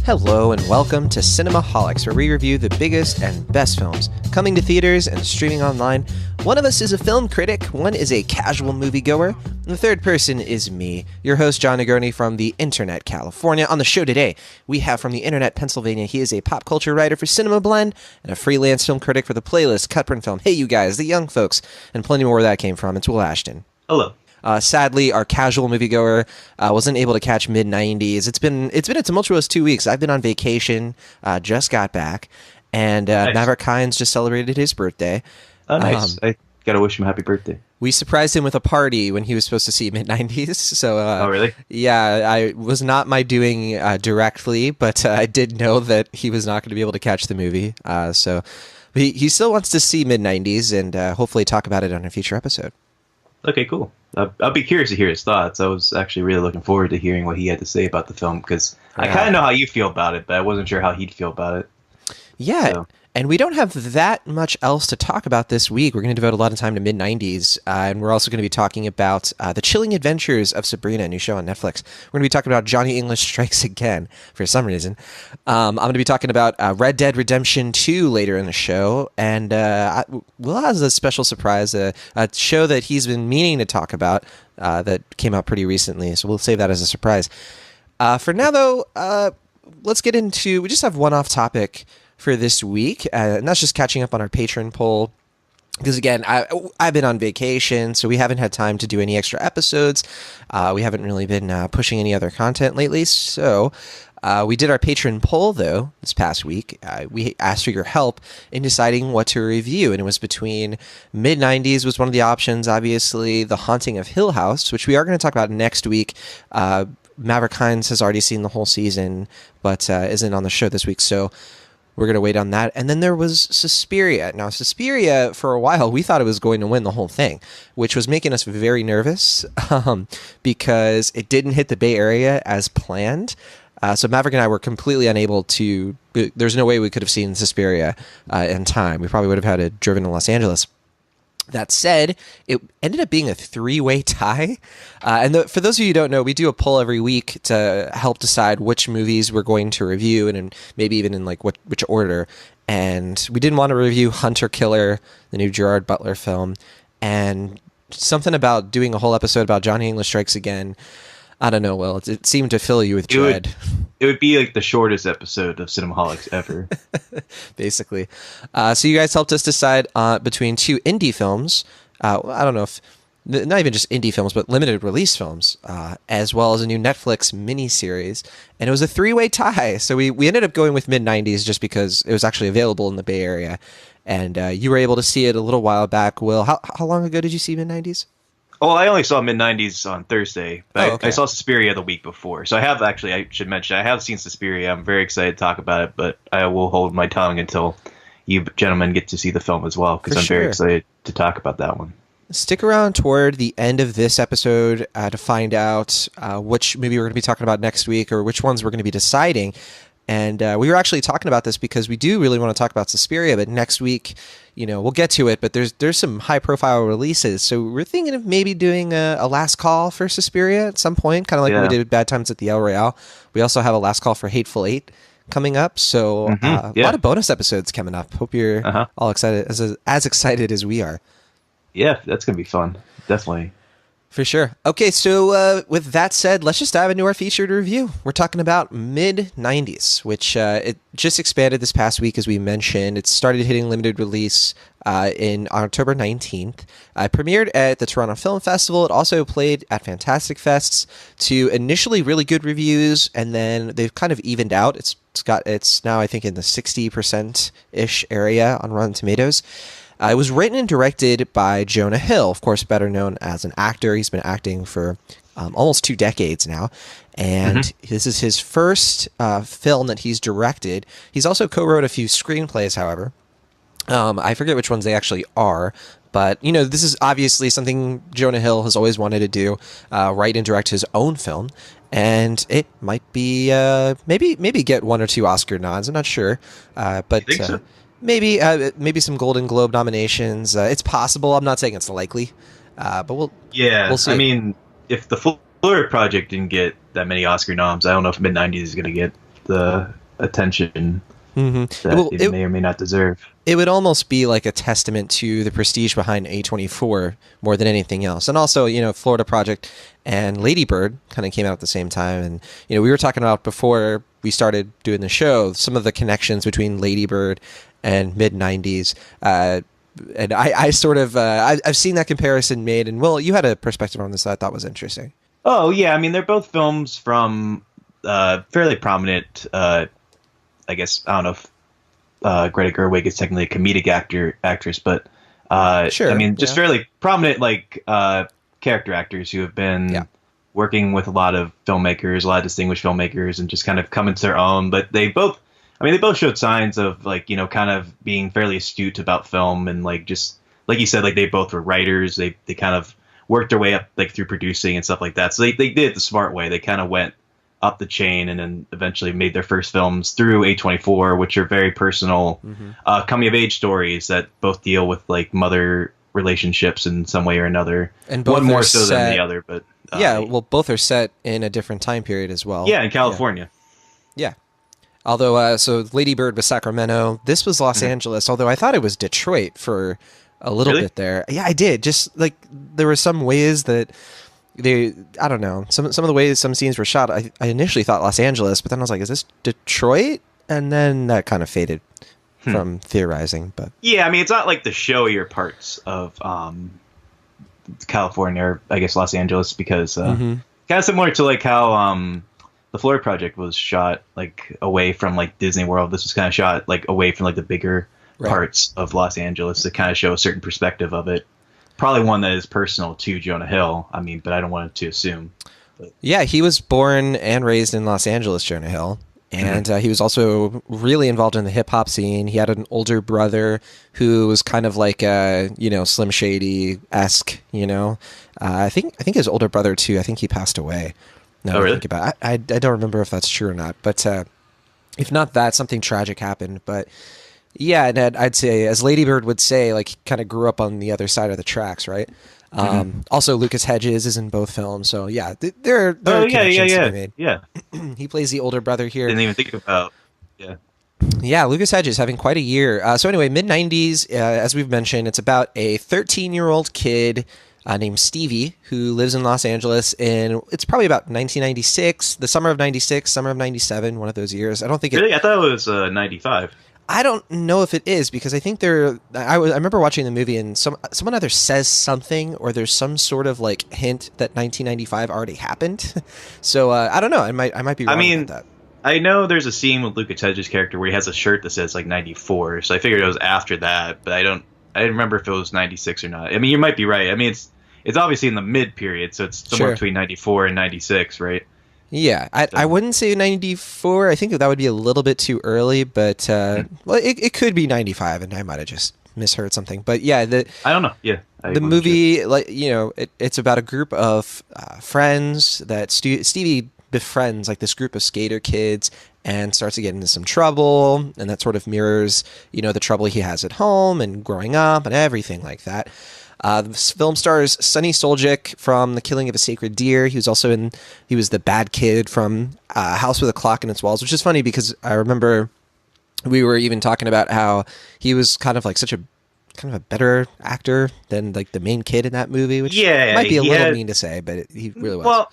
Hello and welcome to Cinemaholics, where we review the biggest and best films coming to theaters and streaming online. One of us is a film critic, one is a casual moviegoer, and the third person is me, your host John Negroni from the Internet, California. On the show today, we have from the Internet, Pennsylvania, he is a pop culture writer for Cinema Blend and a freelance film critic for the playlist Cutprint Film. Hey you guys, the young folks, and plenty more where that came from. It's Will Ashton. Hello. Sadly, our casual moviegoer wasn't able to catch Mid90s. It's been a tumultuous 2 weeks. I've been on vacation, just got back, and Nice. Maverick Hines just celebrated his birthday. Oh, nice. I gotta wish him a happy birthday. We surprised him with a party when he was supposed to see Mid90s. So, Oh, really? Yeah, I was not my doing directly, but I did know that he was not going to be able to catch the movie. So he still wants to see Mid90s and hopefully talk about it on a future episode. Okay, cool. I'll be curious to hear his thoughts. I was actually really looking forward to hearing what he had to say about the film, because I kind of know how you feel about it, but I wasn't sure how he'd feel about it. Yeah, So. and we don't have that much else to talk about this week. We're going to devote a lot of time to Mid90s, and we're also going to be talking about The Chilling Adventures of Sabrina, a new show on Netflix. We're going to be talking about Johnny English Strikes Again, for some reason. I'm going to be talking about Red Dead Redemption 2 later in the show, and Will has a special surprise, a show that he's been meaning to talk about that came out pretty recently, so we'll save that as a surprise. For now, though, let's get into... We just have one off topic for this week, and that's just catching up on our patron poll, because again, I've been on vacation, so we haven't had time to do any extra episodes. We haven't really been pushing any other content lately, so we did our patron poll though this past week. We asked for your help in deciding what to review, and it was between Mid90s was one of the options, obviously The Haunting of Hill House, which we are going to talk about next week. Maverick Hines has already seen the whole season, but isn't on the show this week, so we're going to wait on that. And then there was Suspiria. Now, Suspiria, for a while, we thought it was going to win the whole thing, which was making us very nervous because it didn't hit the Bay Area as planned. So Maverick and I were completely unable to... There's no way we could have seen Suspiria in time. We probably would have had to driven to Los Angeles. That said, it ended up being a three-way tie. And for those of you who don't know, we do a poll every week to help decide which movies we're going to review, and maybe even in like which order. And we didn't want to review Hunter Killer, the new Gerard Butler film, and something about doing a whole episode about Johnny English Strikes Again. I don't know, Will. It seemed to fill you with dread. It would be like the shortest episode of Cinemaholics ever. Basically. So you guys helped us decide between two indie films. I don't know if... Not even just indie films, but limited release films, as well as a new Netflix miniseries. And it was a three-way tie. So we ended up going with Mid90s just because it was actually available in the Bay Area. And you were able to see it a little while back, Will. How long ago did you see Mid90s? Oh, I only saw Mid90s on Thursday, but okay. I saw Suspiria the week before. So I should mention, I have seen Suspiria. I'm very excited to talk about it, but I will hold my tongue until you gentlemen get to see the film as well, because I'm very excited to talk about that one. Stick around toward the end of this episode to find out which movie we're going to be talking about next week, or which ones we're going to be deciding. And we were actually talking about this because we do really want to talk about Suspiria, but next week, we'll get to it, but there's some high-profile releases. So we're thinking of maybe doing a last call for Suspiria at some point, kind of like we did with Bad Times at the El Royale. We also have a last call for Hateful Eight coming up, so a lot of bonus episodes coming up. Hope you're all excited, as excited as we are. Yeah, that's going to be fun. Definitely. For sure. Okay, so with that said, let's just dive into our featured review. We're talking about Mid90s, which it just expanded this past week, as we mentioned. It started hitting limited release in October 19th. It premiered at the Toronto Film Festival. It also played at Fantastic Fests to initially really good reviews, and then they've kind of evened out. It's now, I think, in the 60%-ish area on Rotten Tomatoes. It was written and directed by Jonah Hill, of course, better known as an actor. He's been acting for almost 2 decades now, and this is his first film that he's directed. He's also co-wrote a few screenplays, however. I forget which ones they actually are, but, this is obviously something Jonah Hill has always wanted to do, write and direct his own film, and it might be, maybe get 1 or 2 Oscar nods. I'm not sure, but... You think so? Maybe some Golden Globe nominations. It's possible. I'm not saying it's likely, but we'll see. I mean, if the Florida Project didn't get that many Oscar noms, I don't know if Mid90s is going to get the attention that it may or may not deserve. It would almost be like a testament to the prestige behind A24 more than anything else. And also, Florida Project and Lady Bird kind of came out at the same time. And, we were talking about before we started doing the show, some of the connections between Lady Bird and Mid90s. And I sort of, I've seen that comparison made. And, Will, you had a perspective on this that I thought was interesting. Oh, yeah. I mean, they're both films from fairly prominent, I guess, I don't know if Greta Gerwig is technically a comedic actress, but sure, I mean, just fairly prominent, like, character actors who have been working with a lot of filmmakers, a lot of distinguished filmmakers, and just kind of come into their own. But they both showed signs of, like, kind of being fairly astute about film, and, like, just like you said, like, they both were writers. They kind of worked their way up, like, through producing and stuff like that. So they did it the smart way. They kind of went up the chain and then eventually made their first films through A24, which are very personal coming of age stories that both deal with, like, mother relationships in some way or another, and both one more so than the other. But both are set in a different time period as well. Yeah, in California. Yeah. Although, so Lady Bird was Sacramento. This was Los Angeles, although I thought it was Detroit for a little bit there. Yeah, I did. Just, like, there were some ways that I don't know, some of the ways some scenes were shot, I initially thought Los Angeles, but then I was like, is this Detroit? And then that kind of faded from theorizing. But yeah, I mean, it's not like the showier parts of California, or I guess Los Angeles, because kind of similar to, like, how the Florida Project was shot, like, away from, like, Disney World. This was kind of shot, like, away from, like, the bigger parts of Los Angeles to kind of show a certain perspective of it. Probably one that is personal to Jonah Hill. I mean, but I don't want to assume. But. Yeah, he was born and raised in Los Angeles, Jonah Hill. And he was also really involved in the hip hop scene. He had an older brother who was kind of like Slim Shady-esque, I think his older brother too, I think he passed away. Now really? I think about it. I don't remember if that's true or not. But if not that, something tragic happened. But yeah, and I'd say, as Lady Bird would say, like, he kind of grew up on the other side of the tracks, right? Also, Lucas Hedges is in both films, so yeah, there are connections to be made. Yeah, he plays the older brother here. Didn't even think about. Yeah, Lucas Hedges having quite a year. So anyway, Mid90s, as we've mentioned, it's about a 13-year-old kid named Stevie who lives in Los Angeles, and it's probably about 1996, the summer of 96, summer of 97, one of those years. I don't think really. I thought it was 95. I don't know if it is, because I think I remember watching the movie and someone either says something or there's some sort of, like, hint that 1995 already happened. So I don't know. I might be wrong about that. I know there's a scene with Lucas Hedges' character where he has a shirt that says, like, 94. So I figured it was after that, but I didn't remember if it was 96 or not. I mean, you might be right. I mean, it's obviously in the mid period, so it's somewhere between 94 and 96, right? Yeah, I wouldn't say 94. I think that would be a little bit too early, but well, it could be 95, and I might have just misheard something. But yeah, I don't know. Yeah, the movie, sure. Like, it's about a group of friends that Stevie befriends, like, this group of skater kids, and starts to get into some trouble, and that sort of mirrors, the trouble he has at home and growing up and everything like that. The film stars Sunny Suljic from The Killing of a Sacred Deer. He was the bad kid from House with a Clock in Its Walls, which is funny because I remember we were even talking about how he was kind of like such a kind of a better actor than, like, the main kid in that movie, which might be a little mean to say, but he really was. Well,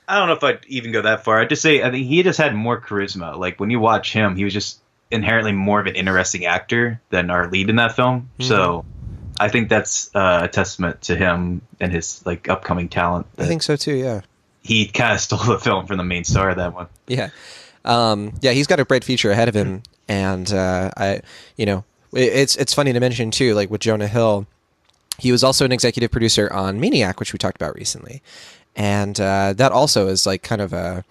I don't know if I'd even go that far. I'd just say I think he just had more charisma. Like, when you watch him, he was just inherently more of an interesting actor than our lead in that film. Mm-hmm. So I think that's a testament to him and his, like, upcoming talent. I think so too. Yeah, he kind of stole the film from the main star of that one. Yeah, he's got a bright future ahead of him, and it's funny to mention too, like, with Jonah Hill, he was also an executive producer on Maniac, which we talked about recently, and that also is, like, kind of a.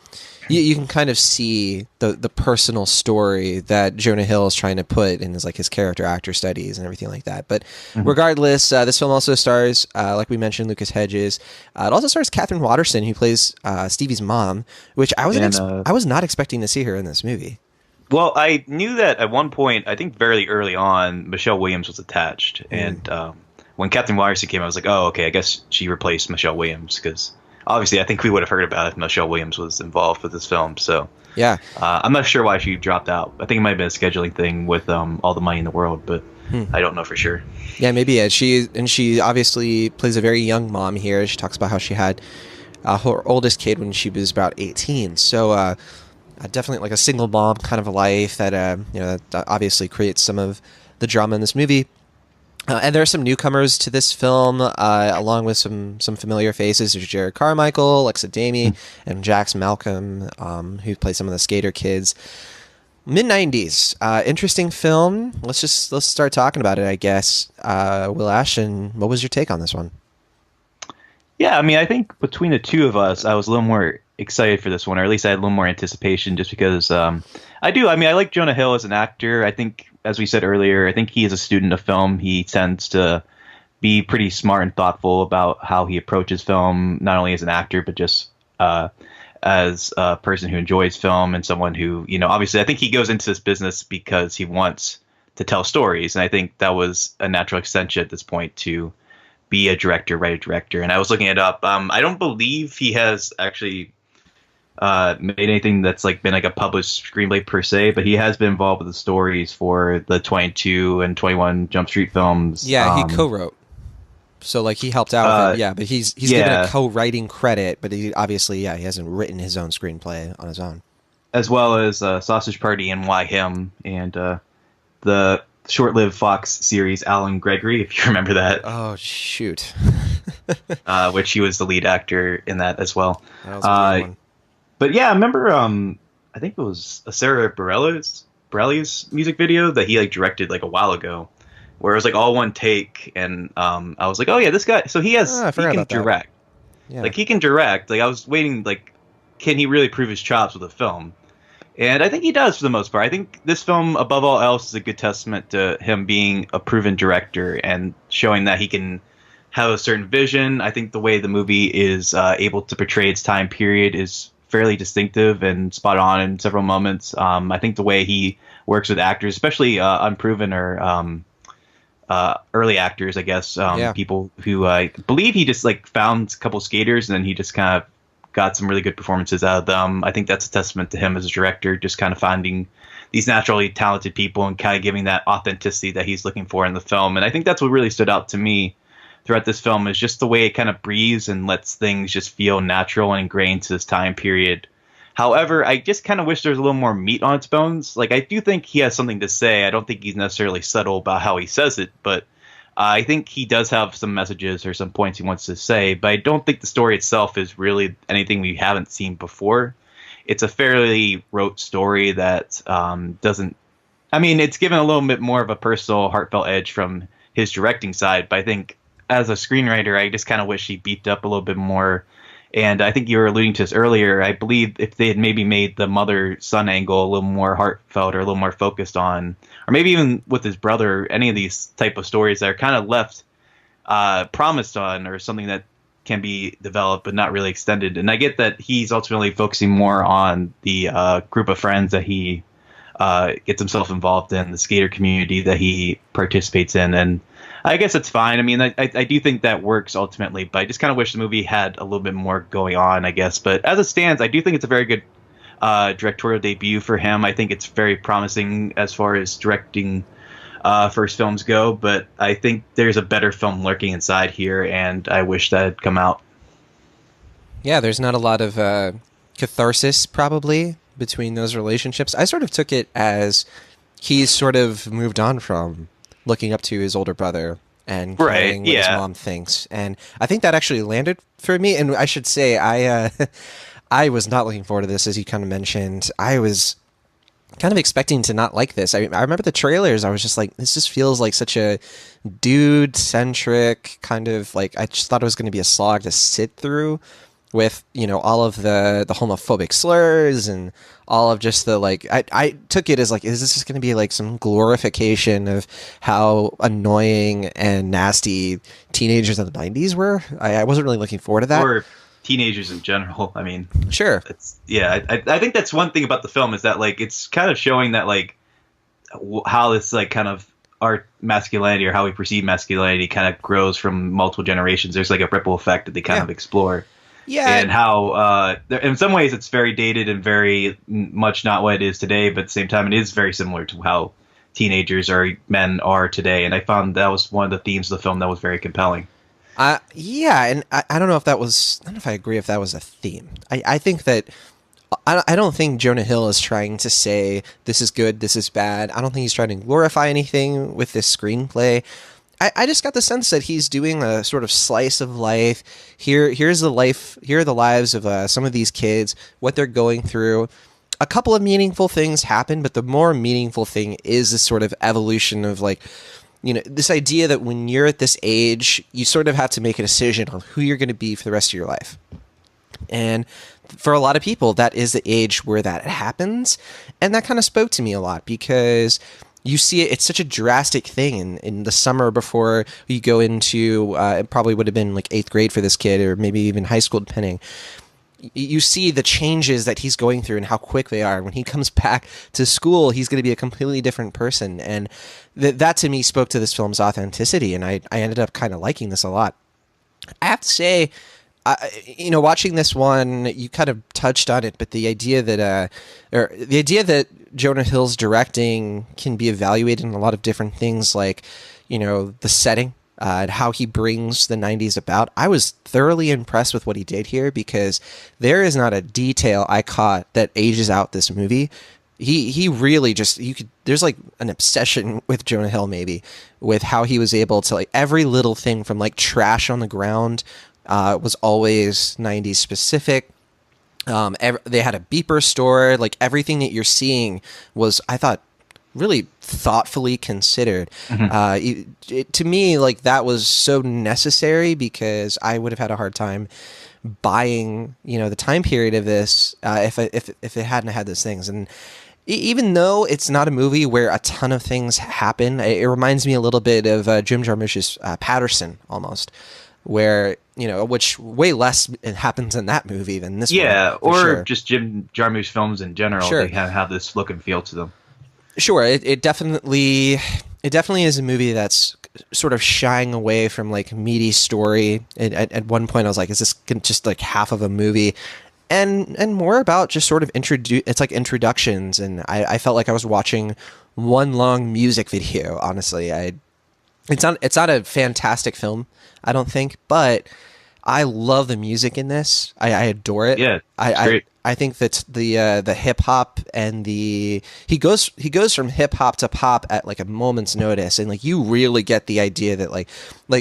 You can kind of see the personal story that Jonah Hill is trying to put in his character actor studies and everything like that. But regardless, this film also stars, like we mentioned, Lucas Hedges. It also stars Katherine Waterston, who plays Stevie's mom, which I was not expecting to see her in this movie. Well, I knew that at one point, I think very early on, Michelle Williams was attached. And when Katherine Waterston came, I was like, oh, okay, I guess she replaced Michelle Williams, because obviously I think we would have heard about it if Michelle Williams was involved with this film. So Yeah. I'm not sure why she dropped out. I think it might have been a scheduling thing with all the money in the world, but I don't know for sure. Yeah, maybe. Yeah. She obviously plays a very young mom here. She talks about how she had her oldest kid when she was about 18. So definitely like a single mom kind of a life that that obviously creates some of the drama in this movie. And there are some newcomers to this film, along with some familiar faces. There's Jared Carmichael, Alexa Damie, and Jax Malcolm, who play some of the skater kids. Mid90s, interesting film. Let's start talking about it, I guess. Will Ashton, what was your take on this one? Yeah, I mean, I think between the two of us, I was a little more excited for this one, or at least I had a little more anticipation, just because I like Jonah Hill as an actor. I think, as we said earlier, I think he is a student of film. He tends to be pretty smart and thoughtful about how he approaches film, not only as an actor, but just as a person who enjoys film and someone who, obviously I think he goes into this business because he wants to tell stories. And I think that was a natural extension at this point to be a director, write a director. And I was looking it up. I don't believe he has actually made anything that's been a published screenplay per se, but he has been involved with the stories for the 22 and 21 Jump Street films. Yeah, he co-wrote. So he helped out with it. Yeah, but he's given a co-writing credit, but he obviously, he hasn't written his own screenplay on his own. As well as Sausage Party and Why Him, and the short-lived Fox series Alan Gregory, if you remember that. Oh, shoot. Which he was the lead actor in that as well. That was a weird one. But yeah, I remember, I think it was a Sarah Bareilles music video that he directed a while ago, where it was all one take, and I was like, oh yeah, this guy, so he can direct. Yeah. He can direct. I was waiting, can he really prove his chops with a film? And I think he does for the most part. I think this film, above all else, is a good testament to him being a proven director and showing that he can have a certain vision. I think the way the movie is able to portray its time period is fairly distinctive and spot on in several moments. I think the way he works with actors, especially unproven or early actors, I guess, people who I believe he just found a couple skaters and then he just kind of got some really good performances out of them. I think that's a testament to him as a director, just kind of finding these naturally talented people and kind of giving that authenticity that he's looking for in the film. And I think that's what really stood out to me throughout this film, is just the way it kind of breathes and lets things just feel natural and ingrained to this time period. However, I just kind of wish there was a little more meat on its bones. I do think he has something to say. I don't think he's necessarily subtle about how he says it, but I think he does have some messages or some points he wants to say, but I don't think the story itself is really anything we haven't seen before. It's a fairly rote story that doesn't... I mean, it's given a little bit more of a personal, heartfelt edge from his directing side, but I think as a screenwriter, I just kind of wish he beefed up a little bit more. And I think you were alluding to this earlier. I believe if they had maybe made the mother-son angle a little more heartfelt or a little more focused on, or maybe even with his brother, any of these type of stories that are kind of left promised on, or something that can be developed but not really extended. And I get that he's ultimately focusing more on the group of friends that he gets himself involved in, the skater community that he participates in, and I guess it's fine. I mean, I do think that works ultimately, but I just kind of wish the movie had a little bit more going on, I guess. But as it stands, I do think it's a very good directorial debut for him. I think it's very promising as far as directing first films go, but I think there's a better film lurking inside here, and I wish that had come out. Yeah, there's not a lot of catharsis, probably, between those relationships. I sort of took it as he's sort of moved on from looking up to his older brother and caring what his mom thinks. And I think that actually landed for me. And I should say, I was not looking forward to this, as you kind of mentioned. I was kind of expecting to not like this. I remember the trailers. I was just like, this just feels like such a dude-centric kind of, I just thought it was going to be a slog to sit through with, all of the homophobic slurs and all of just the, I took it as is this just going to be some glorification of how annoying and nasty teenagers in the 90s were? I wasn't really looking forward to that. Or teenagers in general. I mean, sure. I think that's one thing about the film, is that it's kind of showing that how this kind of our masculinity, or how we perceive masculinity, kind of grows from multiple generations. There's a ripple effect that they kind of explore. Yeah. and how in some ways it's very dated and very much not what it is today, but at the same time it is very similar to how teenagers or men are today. And I found that was one of the themes of the film that was very compelling. Yeah, and I don't know if that was. I don't know if I agree if that was a theme. I think that I don't think Jonah Hill is trying to say this is good, this is bad. I don't think he's trying to glorify anything with this screenplay. I just got the sense that he's doing a sort of slice of life. Here's the life. Here are the lives of some of these kids, what they're going through. A couple of meaningful things happen, but the more meaningful thing is this sort of evolution of like, this idea that when you're at this age, you sort of have to make a decision on who you're going to be for the rest of your life. And for a lot of people, that is the age where that happens. And that kind of spoke to me a lot because you see it's such a drastic thing in the summer before you go into, it probably would have been like 8th grade for this kid or maybe even high school, depending. You see the changes that he's going through and how quick they are. When he comes back to school, he's going to be a completely different person. And that to me spoke to this film's authenticity. And I ended up kind of liking this a lot. I have to say, watching this one, you kind of touched on it, but the idea that Jonah Hill's directing can be evaluated in a lot of different things, like, the setting, and how he brings the 90s about. I was thoroughly impressed with what he did here because there is not a detail I caught that ages out this movie. He really just, there's like an obsession with Jonah Hill maybe with how he was able to, like, every little thing from like trash on the ground was always 90s specific. They had a beeper store, like everything that you're seeing was, I thought, really thoughtfully considered. To me, like, that was so necessary because I would have had a hard time buying, the time period of this if it hadn't had those things. And even though it's not a movie where a ton of things happen, it reminds me a little bit of Jim Jarmusch's Patterson almost, where which way less it happens in that movie than this. Yeah, one, or sure. Just Jim Jarmusch films in general. Sure. They have this look and feel to them. Sure, it definitely is a movie that's sort of shying away from like meaty story. At one point, I was like, "Is this just like half of a movie?" And more about just sort of it's like introductions, and I felt like I was watching one long music video. Honestly, it's not a fantastic film, I don't think, but I love the music in this. I adore it. Yeah, it's great. I think that the hip hop and he goes from hip hop to pop at like a moment's notice, and like you really get the idea that like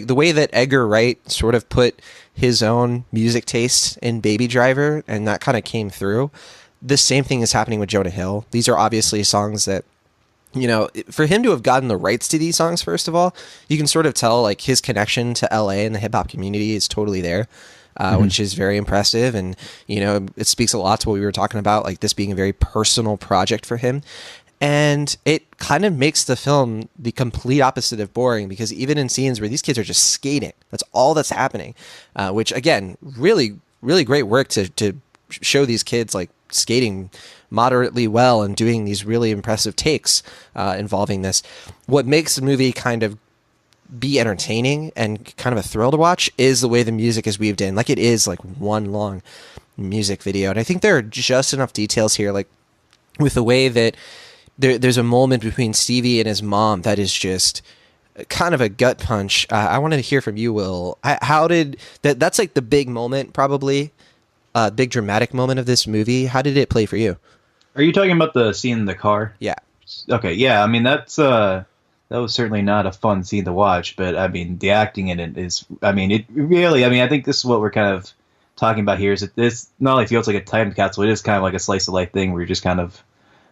the way that Edgar Wright sort of put his own music taste in Baby Driver, and that kind of came through. The same thing is happening with Jonah Hill. These are obviously songs that, for him to have gotten the rights to these songs, first of all, you can sort of tell like his connection to LA and the hip hop community is totally there. Which is very impressive. And, it speaks a lot to what we were talking about, like this being a very personal project for him. And it kind of makes the film the complete opposite of boring, because even in scenes where these kids are just skating, that's all that's happening, which, again, really, really great work to show these kids like skating moderately well and doing these really impressive takes involving this. What makes the movie kind of be entertaining and kind of a thrill to watch is the way the music is weaved in. Like, it is like one long music video. And I think there are just enough details here, like with the way that there's a moment between Stevie and his mom that is just kind of a gut punch. I wanted to hear from you, Will. How did that's like the big moment, probably big dramatic moment of this movie. How did it play for you? Are you talking about the scene in the car? Yeah. Okay. Yeah. I mean, that was certainly not a fun scene to watch, but I mean, the acting in it is, I mean, it really, I mean, I think this is what we're kind of talking about here, is that this not only feels like a time capsule, it is kind of like a slice of life thing where you're just kind of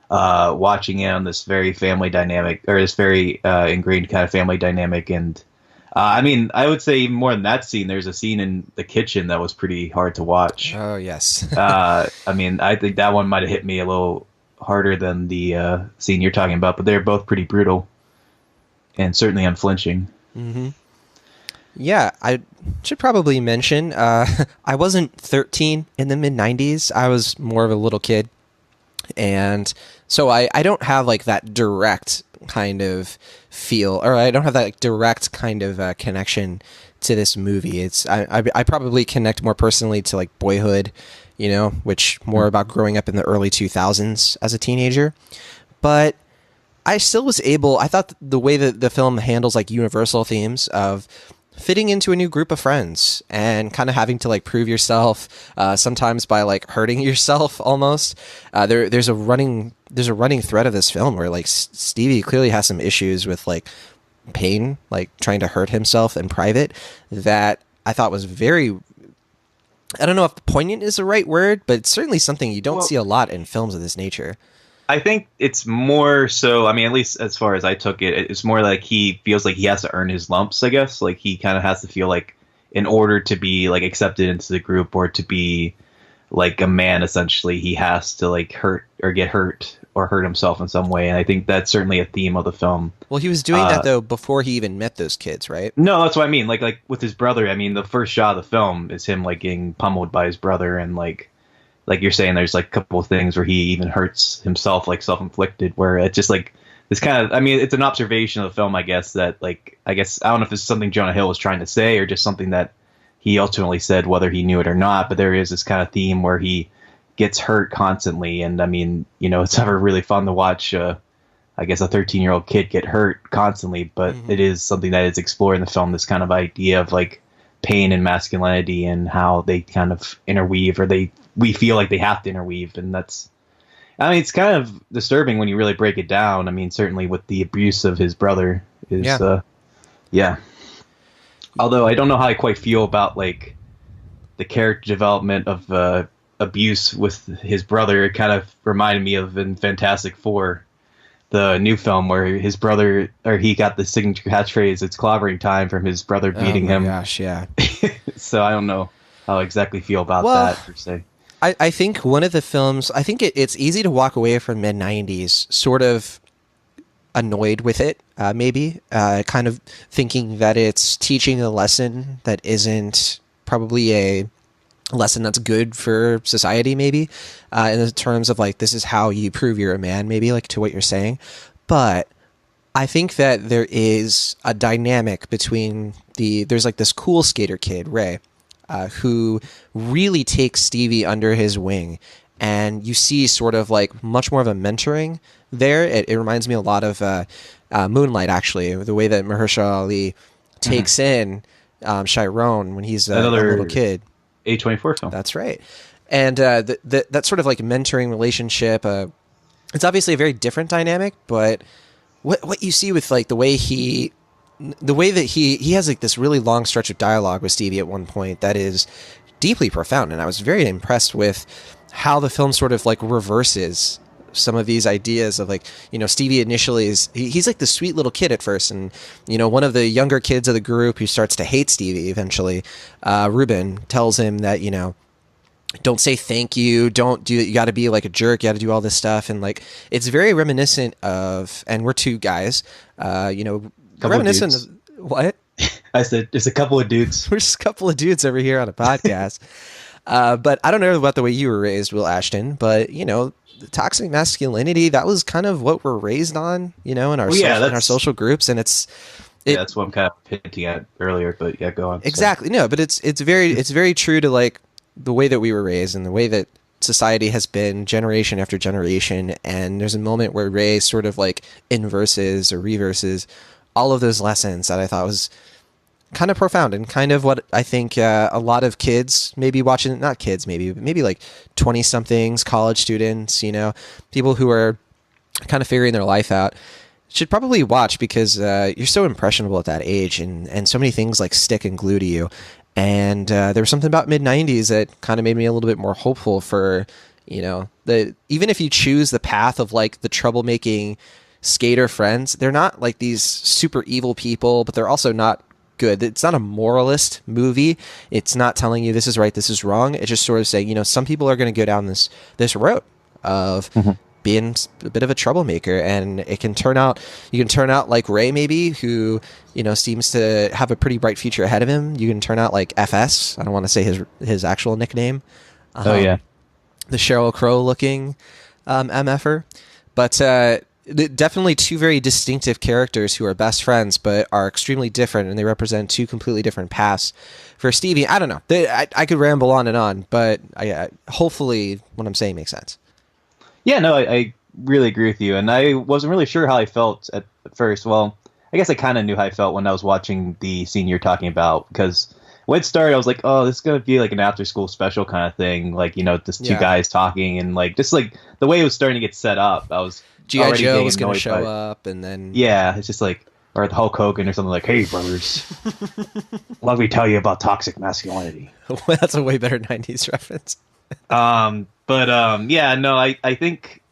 watching in on this very family dynamic, or this very ingrained kind of family dynamic. And I mean, I would say even more than that scene, there's a scene in the kitchen that was pretty hard to watch. Oh, yes. I mean, I think that one might have hit me a little harder than the scene you're talking about, but they're both pretty brutal. And certainly unflinching. Mm-hmm. Yeah, I should probably mention, I wasn't 13 in the mid-90s. I was more of a little kid. And so I don't have like that direct kind of feel, or I don't have that like, direct kind of connection to this movie. It's I probably connect more personally to like Boyhood, you know, which more about growing up in the early 2000s as a teenager. But I still was able, I thought the way that the film handles like universal themes of fitting into a new group of friends and kind of having to like prove yourself, sometimes by like hurting yourself almost. There's a running thread of this film where like Stevie clearly has some issues with like pain, like trying to hurt himself in private, that I thought was very, I don't know if poignant is the right word, but it's certainly something you don't see a lot in films of this nature. I think it's more so, I mean, at least as far as I took it, it's more like he feels like he has to earn his lumps, I guess. Like he kind of has to feel like in order to be like accepted into the group or to be like a man, essentially, he has to like hurt or get hurt or hurt himself in some way. And I think that's certainly a theme of the film. Well, he was doing that though before he even met those kids, right? No, that's what I mean. Like with his brother, I mean, the first shot of the film is him like getting pummeled by his brother, and like you're saying, there's like a couple of things where he even hurts himself, like self-inflicted, where it's just like this kind of, I mean, it's an observation of the film, I guess, that like, I don't know if it's something Jonah Hill was trying to say or just something that he ultimately said, whether he knew it or not, but there is this kind of theme where he gets hurt constantly. And I mean, you know, it's never really fun to watch, I guess, a 13-year-old kid get hurt constantly, but it is something that is explored in the film, this kind of idea of like pain and masculinity and how they kind of interweave, or we feel like they have to interweave. And that's, I mean, it's kind of disturbing when you really break it down. I mean, certainly with the abuse of his brother is, yeah. Although I don't know how I quite feel about like the character development of abuse with his brother. It kind of reminded me of in Fantastic Four, the new film, where his brother, or he got the signature catchphrase, "It's clobbering time," from his brother beating him. Oh my gosh, yeah. So I don't know how I exactly feel about that per se. I think one of the films, I think it's easy to walk away from Mid90s sort of annoyed with it, maybe, kind of thinking that it's teaching a lesson that isn't probably a lesson that's good for society, maybe, in the terms of like, this is how you prove you're a man, maybe, like to what you're saying. But I think that there is a dynamic between there's like this cool skater kid, Ray, who really takes Stevie under his wing, and you see sort of like much more of a mentoring there. It reminds me a lot of Moonlight, actually, the way that Mahershala Ali takes in Chiron when he's a little kid. A24 film. That's right. And that sort of like mentoring relationship, it's obviously a very different dynamic, but what you see with like the way that he has like this really long stretch of dialogue with Stevie at one point that is deeply profound. And I was very impressed with how the film sort of like reverses some of these ideas of like, you know, Stevie initially he's like the sweet little kid at first. And, you know, one of the younger kids of the group who starts to hate Stevie eventually, Ruben, tells him that, you know, don't say thank you, don't do it, you got to be like a jerk, you got to do all this stuff. And like, it's very reminiscent of, and we're two guys, you know, reminiscent of what? I said there's a couple of dudes. We're just a couple of dudes over here on a podcast. But I don't know about the way you were raised, Will Ashton, but you know, the toxic masculinity, that was kind of what we're raised on, you know, in our in our social groups. And that's what I'm kind of hinting at earlier, but yeah, go on. Exactly. No, but it's very true to like the way that we were raised and the way that society has been generation after generation. And there's a moment where Ray sort of like inverses or reverses all of those lessons that I thought was kind of profound and kind of what I think a lot of kids maybe watching, not kids maybe, but maybe like 20-somethings, college students, you know, people who are kind of figuring their life out should probably watch, because you're so impressionable at that age, and so many things like stick and glue to you. And there was something about Mid90s that kind of made me a little bit more hopeful for, you know, even if you choose the path of like the troublemaking skater friends, they're not like these super evil people, but they're also not good. It's not a moralist movie. It's not telling you this is right, this is wrong. It's just sort of saying, you know, some people are going to go down this road of being a bit of a troublemaker, and you can turn out like Ray, maybe, who, you know, seems to have a pretty bright future ahead of him. You can turn out like FS. I don't want to say his actual nickname. The Sheryl Crow looking MFer. But Definitely two very distinctive characters who are best friends, but are extremely different, and they represent two completely different paths. For Stevie, I don't know. I could ramble on, but hopefully what I'm saying makes sense. Yeah, no, I really agree with you, and I wasn't really sure how I felt at first. Well, I guess I kind of knew how I felt when I was watching the scene you're talking about, because when it started, I was like, oh, this is gonna be like an after school special kind of thing, like, you know, just two guys talking, and like just like the way it was starting to get set up, I was G.I. Joe was gonna show up, and then it's just like, or the Hulk Hogan or something, like, hey brothers, let me tell you about toxic masculinity. That's a way better 90s reference. Yeah, no, I think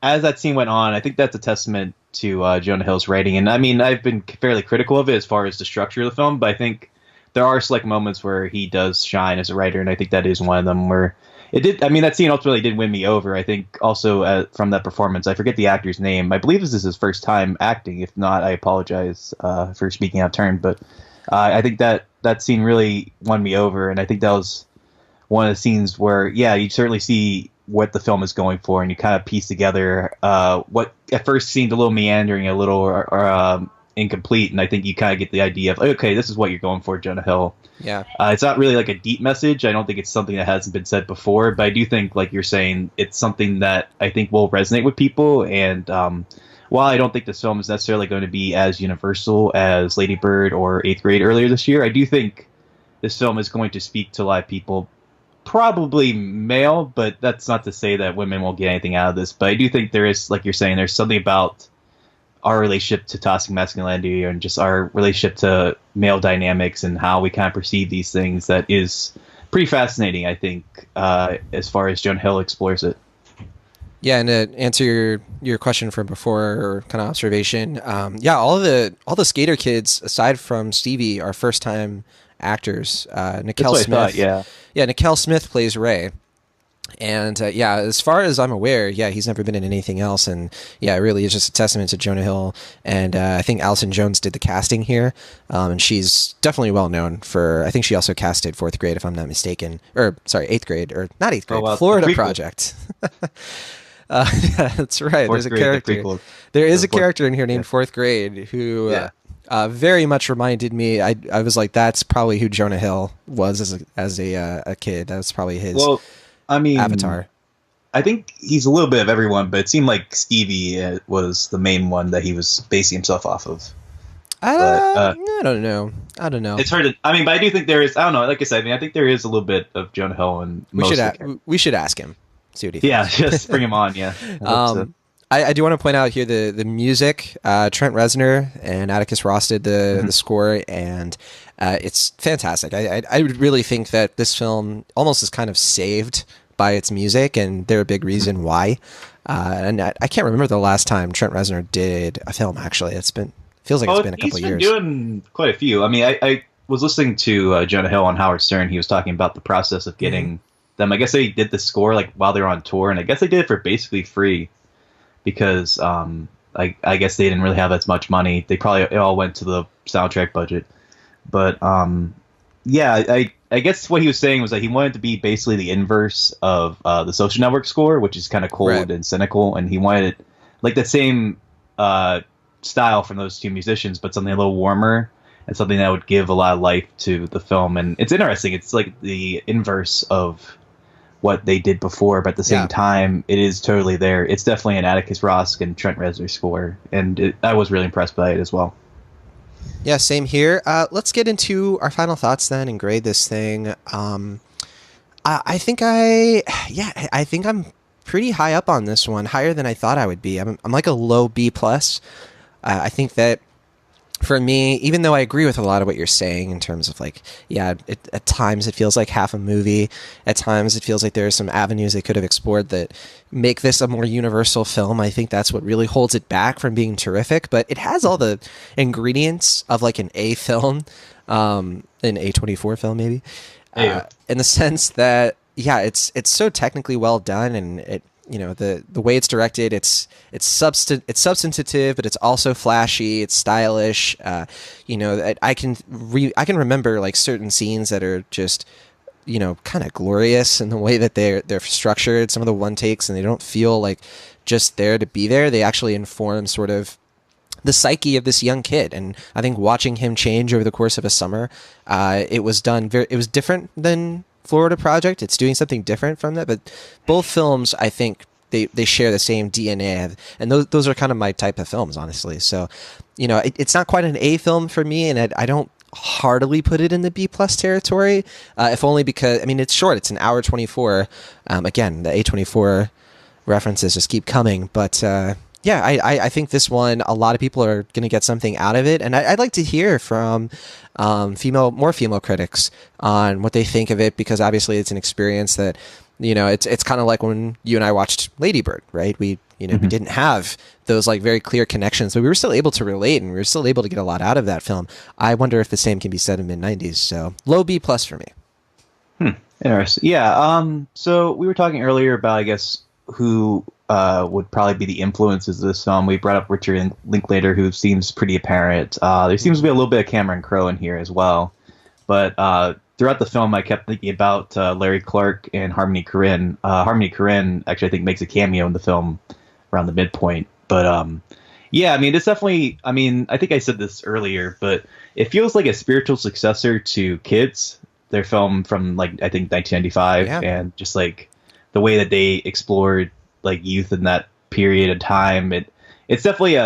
as that scene went on, I think that's a testament to Jonah Hill's writing. And I mean, I've been fairly critical of it as far as the structure of the film, but I think there are select moments where he does shine as a writer, and I think that is one of them where it did. I mean, that scene ultimately did win me over. I think also from that performance, I forget the actor's name. I believe this is his first time acting. If not, I apologize for speaking out of turn, but I think that scene really won me over, and I think that was one of the scenes where, yeah, you certainly see what the film is going for, and you kind of piece together what at first seemed a little meandering, a little or incomplete, and I think you kind of get the idea of, okay, this is what you're going for, Jonah Hill. Yeah. It's not really like a deep message. I don't think it's something that hasn't been said before, but I do think, like you're saying, it's something that I think will resonate with people, and while I don't think this film is necessarily going to be as universal as Lady Bird or Eighth Grade earlier this year, I do think this film is going to speak to a lot of people, probably male, but that's not to say that women won't get anything out of this. But I do think there is, like you're saying, there's something about our relationship to toxic masculinity and just our relationship to male dynamics and how we kind of perceive these things that is pretty fascinating, I think, as far as Jonah Hill explores it. Yeah, and to answer your question from before, or kind of observation, all the skater kids aside from Stevie are first time actors. Nikel Smith, Nikel Smith plays Ray, and as far as I'm aware, he's never been in anything else, and it really is just a testament to Jonah Hill. And I think Allison Jones did the casting here, and she's definitely well known for. I think she also casted Fourth Grade, if I'm not mistaken, or sorry, Eighth Grade, or not Eighth Grade, Florida Project. That's right. There's a character. There is a character in here named Fourth Grade who very much reminded me. I was like, that's probably who Jonah Hill was as a kid. That was probably his avatar. I think he's a little bit of everyone, but it seemed like Stevie was the main one that he was basing himself off of. I don't know. It's hard to. I mean, but I do think there is. I don't know. Like I said, I think there is a little bit of Jonah Hill in most of the characters. We should ask him. See what he thinks. Yeah, just bring him on. Yeah. I do want to point out here the music. Trent Reznor and Atticus Ross did the score, and it's fantastic. I really think that this film almost is kind of saved by its music, and they're a big reason why. And I can't remember the last time Trent Reznor did a film. Actually, feels like it's been a couple of years. He's been doing quite a few. I mean, I was listening to Jonah Hill on Howard Stern. He was talking about the process of getting them. I guess they did the score like while they were on tour, and I guess they did it for basically free because I guess they didn't really have as much money. It all went to the soundtrack budget. But I guess what he was saying was that he wanted to be basically the inverse of the Social Network score, which is kind of cold and cynical, and he wanted like the same style from those two musicians, but something a little warmer and something that would give a lot of life to the film. And it's interesting. It's like the inverse of what they did before, but at the same time, it is totally there. It's definitely an Atticus Ross and Trent Reznor score, and I was really impressed by it as well. Yeah, same here. Let's get into our final thoughts then and grade this thing. I think I'm pretty high up on this one, higher than I thought I would be. I'm like a low B+. I think that for me, even though I agree with a lot of what you're saying in terms of like, at times it feels like half a movie. At times it feels like there are some avenues they could have explored that make this a more universal film. I think that's what really holds it back from being terrific. But it has all the ingredients of like an A film, an A24 film maybe, in the sense that it's so technically well done, and it. The way it's directed, it's substantive, but it's also flashy. It's stylish. I can remember like certain scenes that are just, kind of glorious in the way that they're structured. Some of the one takes, and they don't feel like just there to be there. They actually inform sort of the psyche of this young kid. And I think watching him change over the course of a summer, it was different than Florida Project. It's doing something different from that, but both films, I think, they share the same DNA, and those are kind of my type of films, honestly. So, it's not quite an A film for me, and I don't heartily put it in the B+ territory, if only because, it's short. It's an hour 24. Again, the A24 references just keep coming, but I think this one, a lot of people are going to get something out of it, and I'd like to hear from more female critics on what they think of it, because obviously it's an experience that, it's kind of like when you and I watched Lady Bird, right? We we didn't have those like very clear connections, but we were still able to relate, and we were still able to get a lot out of that film. I wonder if the same can be said in Mid90s. So low B+ for me. Interesting. Yeah. So we were talking earlier about, I guess, who would probably be the influences of this film. We brought up Richard Linklater, who seems pretty apparent. There seems to be a little bit of Cameron Crowe in here as well. But throughout the film, I kept thinking about Larry Clark and Harmony Korine. Harmony Korine actually, I think, makes a cameo in the film around the midpoint. But it's definitely, I think I said this earlier, but it feels like a spiritual successor to Kids, their film from, like, I think 1995. Yeah. And just, like, the way that they explored, like, youth in that period of time. It's definitely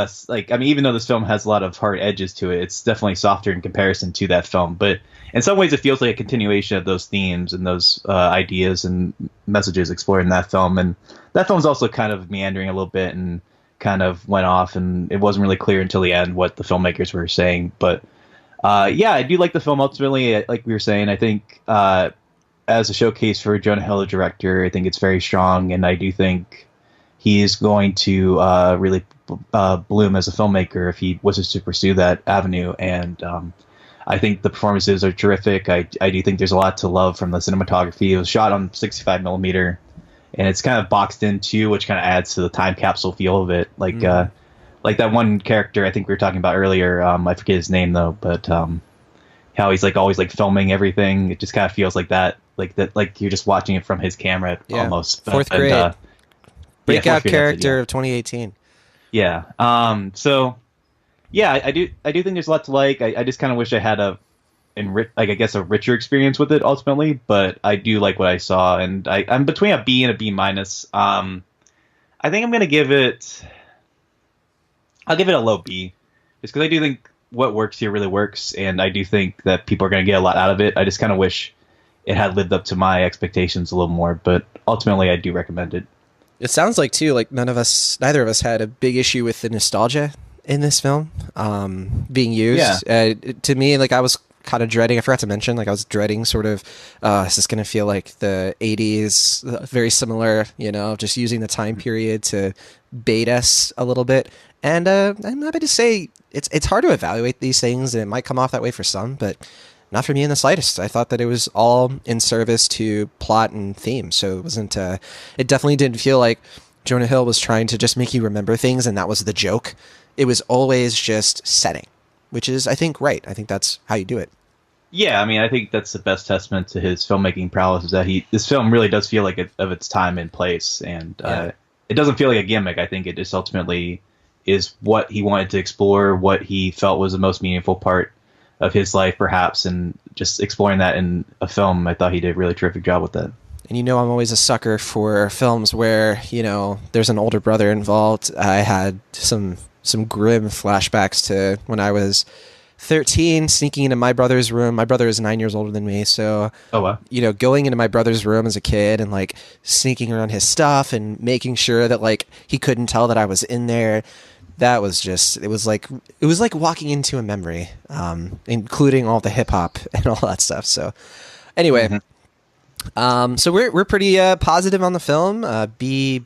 even though this film has a lot of hard edges to it, it's definitely softer in comparison to that film. But in some ways, it feels like a continuation of those themes and those ideas and messages explored in that film. And that film's also kind of meandering a little bit and kind of went off, and it wasn't really clear until the end what the filmmakers were saying. But I do like the film ultimately. Like we were saying, I think as a showcase for Jonah Hill, the director, I think it's very strong, and I do think he is going to really bloom as a filmmaker if he was to pursue that avenue. And I think the performances are terrific. I do think there's a lot to love from the cinematography. It was shot on 65 millimeter, and it's kind of boxed in too, which kind of adds to the time capsule feel of it. Like that one character I think we were talking about earlier. I forget his name though, but how he's like always like filming everything. It just kind of feels like that, like you're just watching it from his camera almost. Fourth grade. Breakout character of 2018. Yeah. I do think there's a lot to like. I just kind of wish I had a richer experience with it ultimately, but I do like what I saw, and I'm between a B and a B-. I think I'm gonna give it. I'll give it a low B, just because I do think what works here really works, and I do think that people are gonna get a lot out of it. I just kind of wish it had lived up to my expectations a little more, but ultimately I do recommend it. It sounds like too, like neither of us had a big issue with the nostalgia in this film being used. Yeah. To me, like I was kind of dreading, I forgot to mention, like I was dreading sort of, is this going to feel like the 80s, very similar, just using the time period to bait us a little bit. And I'm happy to say it's hard to evaluate these things, and it might come off that way for some, but not for me in the slightest. I thought that it was all in service to plot and theme. So it wasn't, it definitely didn't feel like Jonah Hill was trying to just make you remember things and that was the joke. It was always just setting, which is, I think, right. I think that's how you do it. Yeah, I think that's the best testament to his filmmaking prowess, is that this film really does feel like of its time and place, and it doesn't feel like a gimmick. I think it just ultimately is what he wanted to explore, what he felt was the most meaningful part of his life, perhaps, and just exploring that in a film. I thought he did a really terrific job with that. And I'm always a sucker for films where, there's an older brother involved. I had some grim flashbacks to when I was 13, sneaking into my brother's room. My brother is 9 years older than me, so going into my brother's room as a kid and like sneaking around his stuff and making sure that like he couldn't tell that I was in there. That was just, it was like walking into a memory, including all the hip hop and all that stuff. So anyway, so we're pretty positive on the film, B+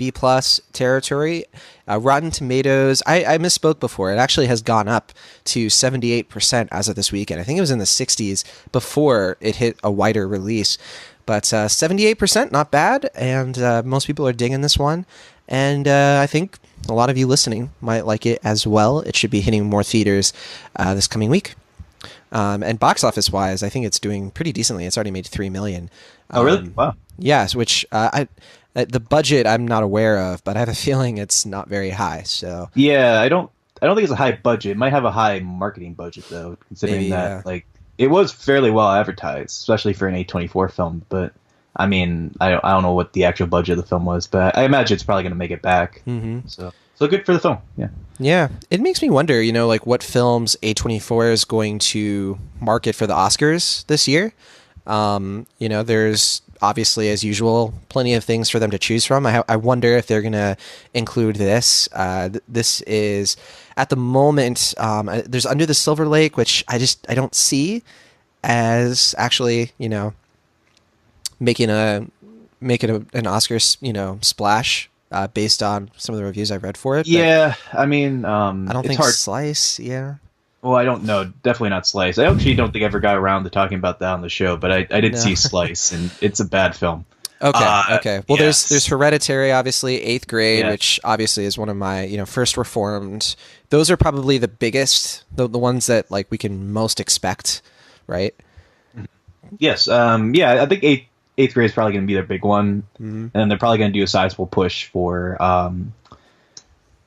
territory. Rotten Tomatoes, I misspoke before. It actually has gone up to 78% as of this weekend. I think it was in the 60s before it hit a wider release. But 78%, not bad, and most people are digging this one. And I think a lot of you listening might like it as well. It should be hitting more theaters this coming week. And box office wise, I think it's doing pretty decently. It's already made 3 million. Oh, really? Wow. Yes, which the budget I'm not aware of, but I have a feeling it's not very high. So Yeah, I don't think it's a high budget. It might have a high marketing budget though, considering maybe, that like it was fairly well advertised, especially for an A24 film. But I mean, I don't know what the actual budget of the film was, but I imagine it's probably going to make it back. So good for the film. Yeah. Yeah, it makes me wonder, like what films A24 is going to market for the Oscars this year. There's obviously, as usual, plenty of things for them to choose from. I wonder if they're going to include this. This is, at the moment, there's Under the Silver Lake, which I don't see as actually, making an Oscar, splash. Based on some of the reviews I've read for it. Yeah, I mean, I don't think hard. Slice, yeah. Well, I don't know. Definitely not Slice. I actually don't think I ever got around to talking about that on the show, but I did see Slice, and it's a bad film. Okay. Well, yes. there's Hereditary, obviously, 8th Grade, Yeah. which obviously is one of my, first Reformed. Those are probably the biggest, the ones that like we can most expect, right? Yes. Yeah, I think eighth grade is probably going to be their big one, and they're probably going to do a sizable push for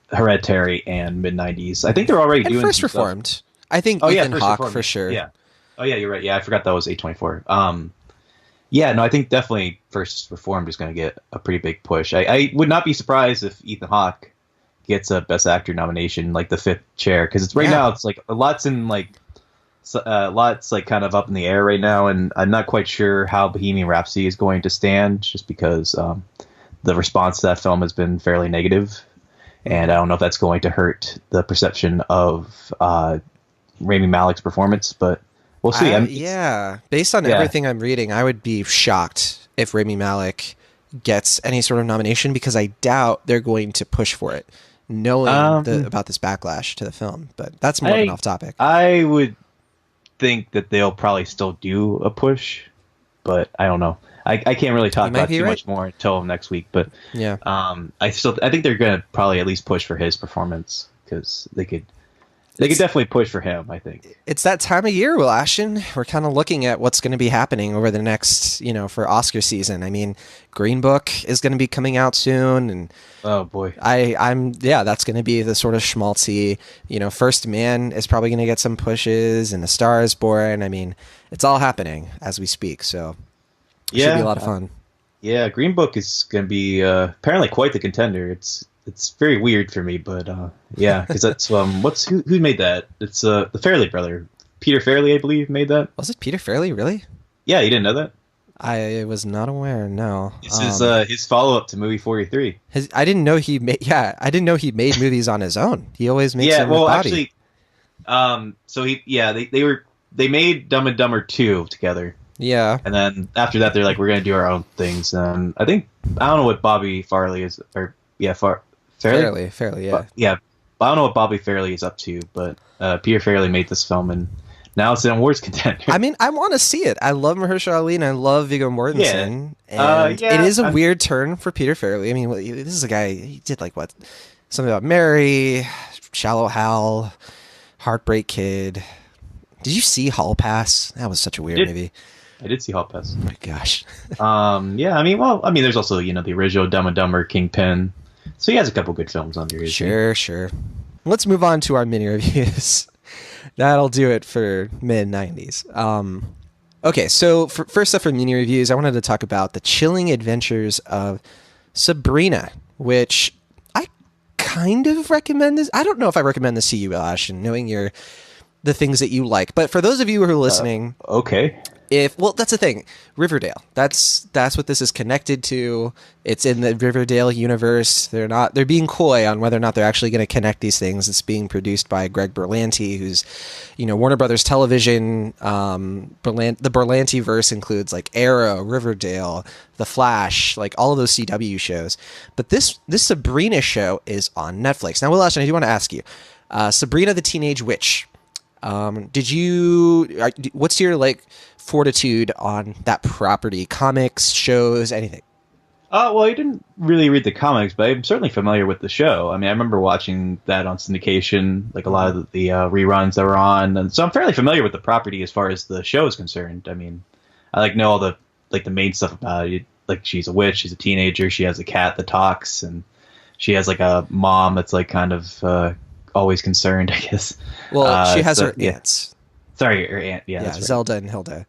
Hereditary and Mid90s. I think they're already doing First some Reformed. stuff. I think Ethan Hawke for sure. Yeah. Oh yeah, you're right. Yeah, I forgot that was A24. Yeah, no, I think definitely First Reformed is going to get a pretty big push. I would not be surprised if Ethan Hawke gets a Best Actor nomination, like the 5th chair, because it's now it's like lots like kind of up in the air right now, and I'm not quite sure how Bohemian Rhapsody is going to stand, just because the response to that film has been fairly negative, and I don't know if that's going to hurt the perception of Rami Malek's performance, but we'll see. Based on everything I'm reading, I would be shocked if Rami Malek gets any sort of nomination, because I doubt they're going to push for it, knowing about this backlash to the film. But that's more of an off topic. I would think that they'll probably still do a push, but I don't know. I can't really talk about too much more until next week. But yeah, I think they're gonna probably at least push for his performance, because they could definitely push for him. I think it's that time of year, Will Ashton. We're kind of looking at what's going to be happening over the next, for Oscar season. I mean, Green Book is going to be coming out soon, and oh boy, that's going to be the sort of schmaltzy. First Man is probably going to get some pushes, and A Star Is Born. I mean, it's all happening as we speak, so it should be a lot of fun. Yeah, Green Book is going to be apparently quite the contender. It's very weird for me, but yeah, because that's who made that? It's the Farrelly brother, Peter Farrelly, I believe, made that. Was it Peter Farrelly? Really? Yeah, you didn't know that? I was not aware. No. This is his follow up to movie 43. I didn't know he made. Yeah, I didn't know he made movies on his own. He always makes them with Body. Actually, so they made Dumb and Dumber 2 together. Yeah. And then after that, they're like, we're gonna do our own things. I don't know what Bobby Farrelly is, or Farrelly, yeah. But, yeah, I don't know what Bobby Farrelly is up to, but Peter Farrelly made this film, and now it's an awards contender. I mean, I want to see it. I love Mahershala Ali, and I love Viggo Mortensen. And it is a weird turn for Peter Farrelly. I mean, this is a guy, he did something about Mary, Shallow Hal, Heartbreak Kid. Did you see Hall Pass? That was such a weird movie. I did see Hall Pass. Oh my gosh. Yeah, I mean, there's also, the original Dumb and Dumber, Kingpin. So he has a couple good films under his name. Sure. Let's move on to our mini reviews. That'll do it for Mid90s. Okay, so first up for mini reviews, I wanted to talk about The Chilling Adventures of Sabrina, which I kind of recommend this. I don't know if I recommend this to you, Ashton, knowing the things that you like. But for those of you who are listening... Okay. That's the thing. Riverdale. That's what this is connected to. It's in the Riverdale universe. They're being coy on whether or not they're actually going to connect these things. It's being produced by Greg Berlanti, who's, Warner Brothers Television. The Berlanti verse includes like Arrow, Riverdale, The Flash, like all of those CW shows. But this Sabrina show is on Netflix. Now, Will Ashton, I do want to ask you, Sabrina the Teenage Witch. What's your fortitude on that property? Comics, shows, anything? Well, I didn't really read the comics, but I'm certainly familiar with the show. I mean, I remember watching that on syndication, like a lot of the reruns that were on, and so I'm fairly familiar with the property as far as the show is concerned. I mean, I like know all the like the main stuff about it. Like she's a witch, she's a teenager, she has a cat that talks, and she has like a mom that's like kind of always concerned, I guess. Well, she has so, her aunts. Sorry, her aunt. Yeah, that's right. Zelda and Hilda.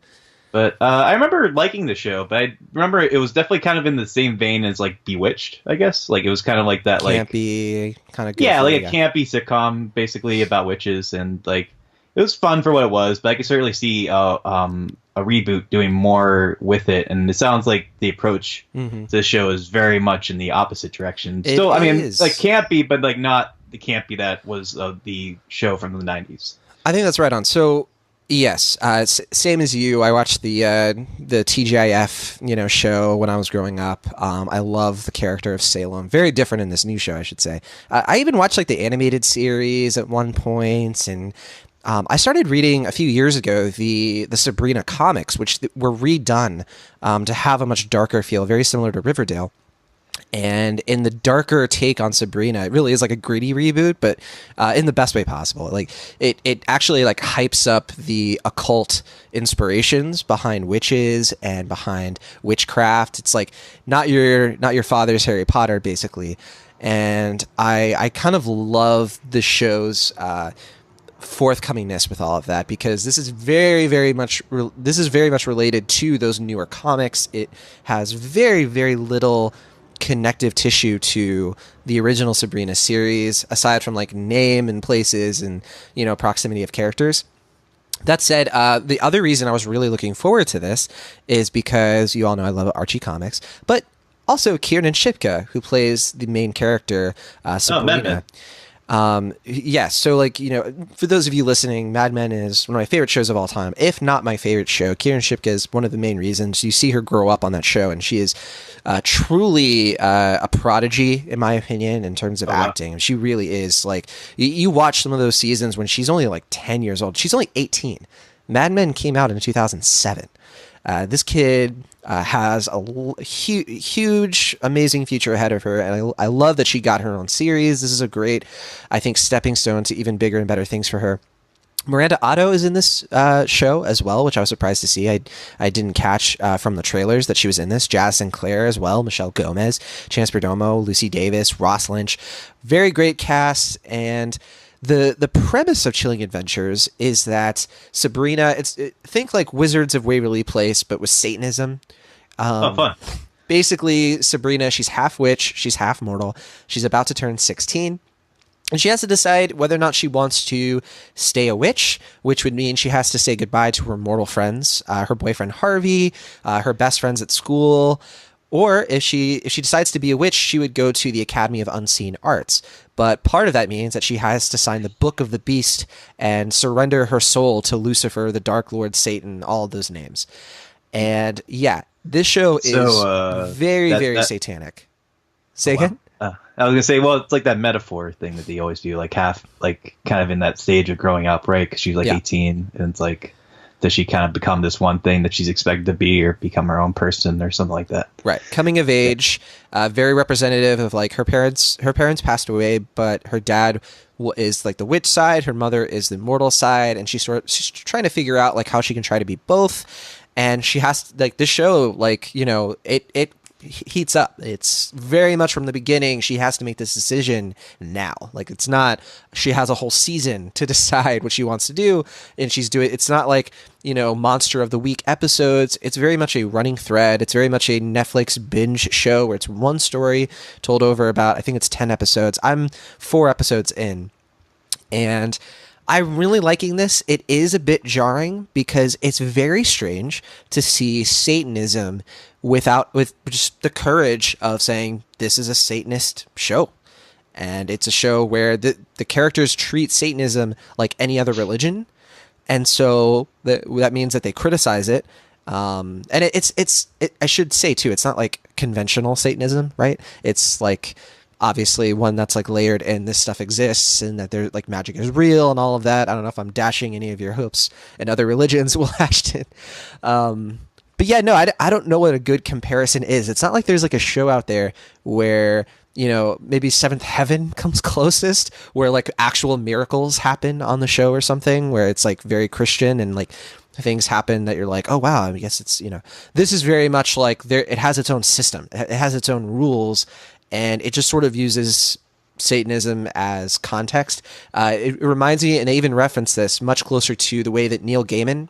But I remember liking the show, but I remember it was definitely kind of in the same vein as like Bewitched, I guess. Like it was kind of like that, like campy, kind of like a campy sitcom, basically about witches, and like it was fun for what it was. But I could certainly see a reboot doing more with it, and it sounds like the approach to the show is very much in the opposite direction. Still, I mean, like campy, but like not the campy that was the show from the 90s. I think that's right on. So. Yes, same as you. I watched the TGIF show when I was growing up. I love the character of Salem. Very different in this new show, I should say. I even watched like the animated series at one point, and I started reading a few years ago the Sabrina comics, which were redone to have a much darker feel, very similar to Riverdale. And in the darker take on Sabrina, it really is like a gritty reboot, but in the best way possible. Like it actually like hypes up the occult inspirations behind witches and behind witchcraft. It's like not your father's Harry Potter, basically. And I kind of love the show's forthcomingness with all of that, because this is very much related to those newer comics. It has very little connective tissue to the original Sabrina series, aside from like name and places and proximity of characters. That said, the other reason I was really looking forward to this is because you all know I love Archie comics, but also Kiernan Shipka, who plays the main character, Sabrina. Yes. So like, for those of you listening, Mad Men is one of my favorite shows of all time, if not my favorite show. Kiernan Shipka is one of the main reasons. You see her grow up on that show, and she is truly a prodigy, in my opinion, in terms of acting. She really is. Like, you watch some of those seasons when she's only like 10 years old. She's only 18. Mad Men came out in 2007. This kid has a huge, amazing future ahead of her, and I love that she got her own series. This is a great, I think, stepping stone to even bigger and better things for her. Miranda Otto is in this show as well, which I was surprised to see. I didn't catch from the trailers that she was in this. Jazz Sinclair as well, Michelle Gomez, Chance Perdomo, Lucy Davis, Ross Lynch. Very great cast. And the premise of Chilling Adventures is that Sabrina, think like Wizards of Waverly Place, but with Satanism. Fun. Basically, Sabrina, she's half witch, she's half mortal. She's about to turn 16. And she has to decide whether or not she wants to stay a witch, which would mean she has to say goodbye to her mortal friends, her boyfriend Harvey, her best friends at school. Or if she decides to be a witch, she would go to the Academy of Unseen Arts. But part of that means that she has to sign the Book of the Beast and surrender her soul to Lucifer, the Dark Lord, Satan, all of those names. And yeah, this show is very satanic. Say again? I was gonna say, well, it's like that metaphor thing that they always do, like half, like kind of in that stage of growing up, right? Because she's like 18, and it's like, does she kind of become this one thing that she's expected to be, or become her own person, or something like that? Right, coming of age, very representative of like her parents. Her parents passed away, but her dad is like the witch side, her mother is the mortal side, and she's trying to figure out like how she can try to be both. And she has like this show, like it heats up. It's very much from the beginning. She has to make this decision now. Like, it's not, she has a whole season to decide what she wants to do, and she's doing, it's not like, Monster of the Week episodes. It's very much a running thread. It's very much a Netflix binge show where it's one story told over about, I think it's 10 episodes. I'm 4 episodes in, and I'm really liking this. It is a bit jarring because it's very strange to see Satanism with just the courage of saying this is a Satanist show. And it's a show where the characters treat Satanism like any other religion. And so that means that they criticize it. And I should say too, it's not like conventional Satanism, right? It's like, obviously one that's like layered and this stuff exists and that there's like magic is real and all of that. I don't know if I'm dashing any of your hopes and other religions, Will Ashton. But yeah, no, I don't know what a good comparison is. It's not like there's like a show out there where, you know, maybe Seventh Heaven comes closest, where like actual miracles happen on the show or something, where it's like very Christian and like things happen that you're like, oh wow, I guess it's, you know, this is very much like there, it has its own system, it has its own rules, and it just sort of uses Satanism as context. It reminds me, and they even reference this much closer to the way that Neil Gaiman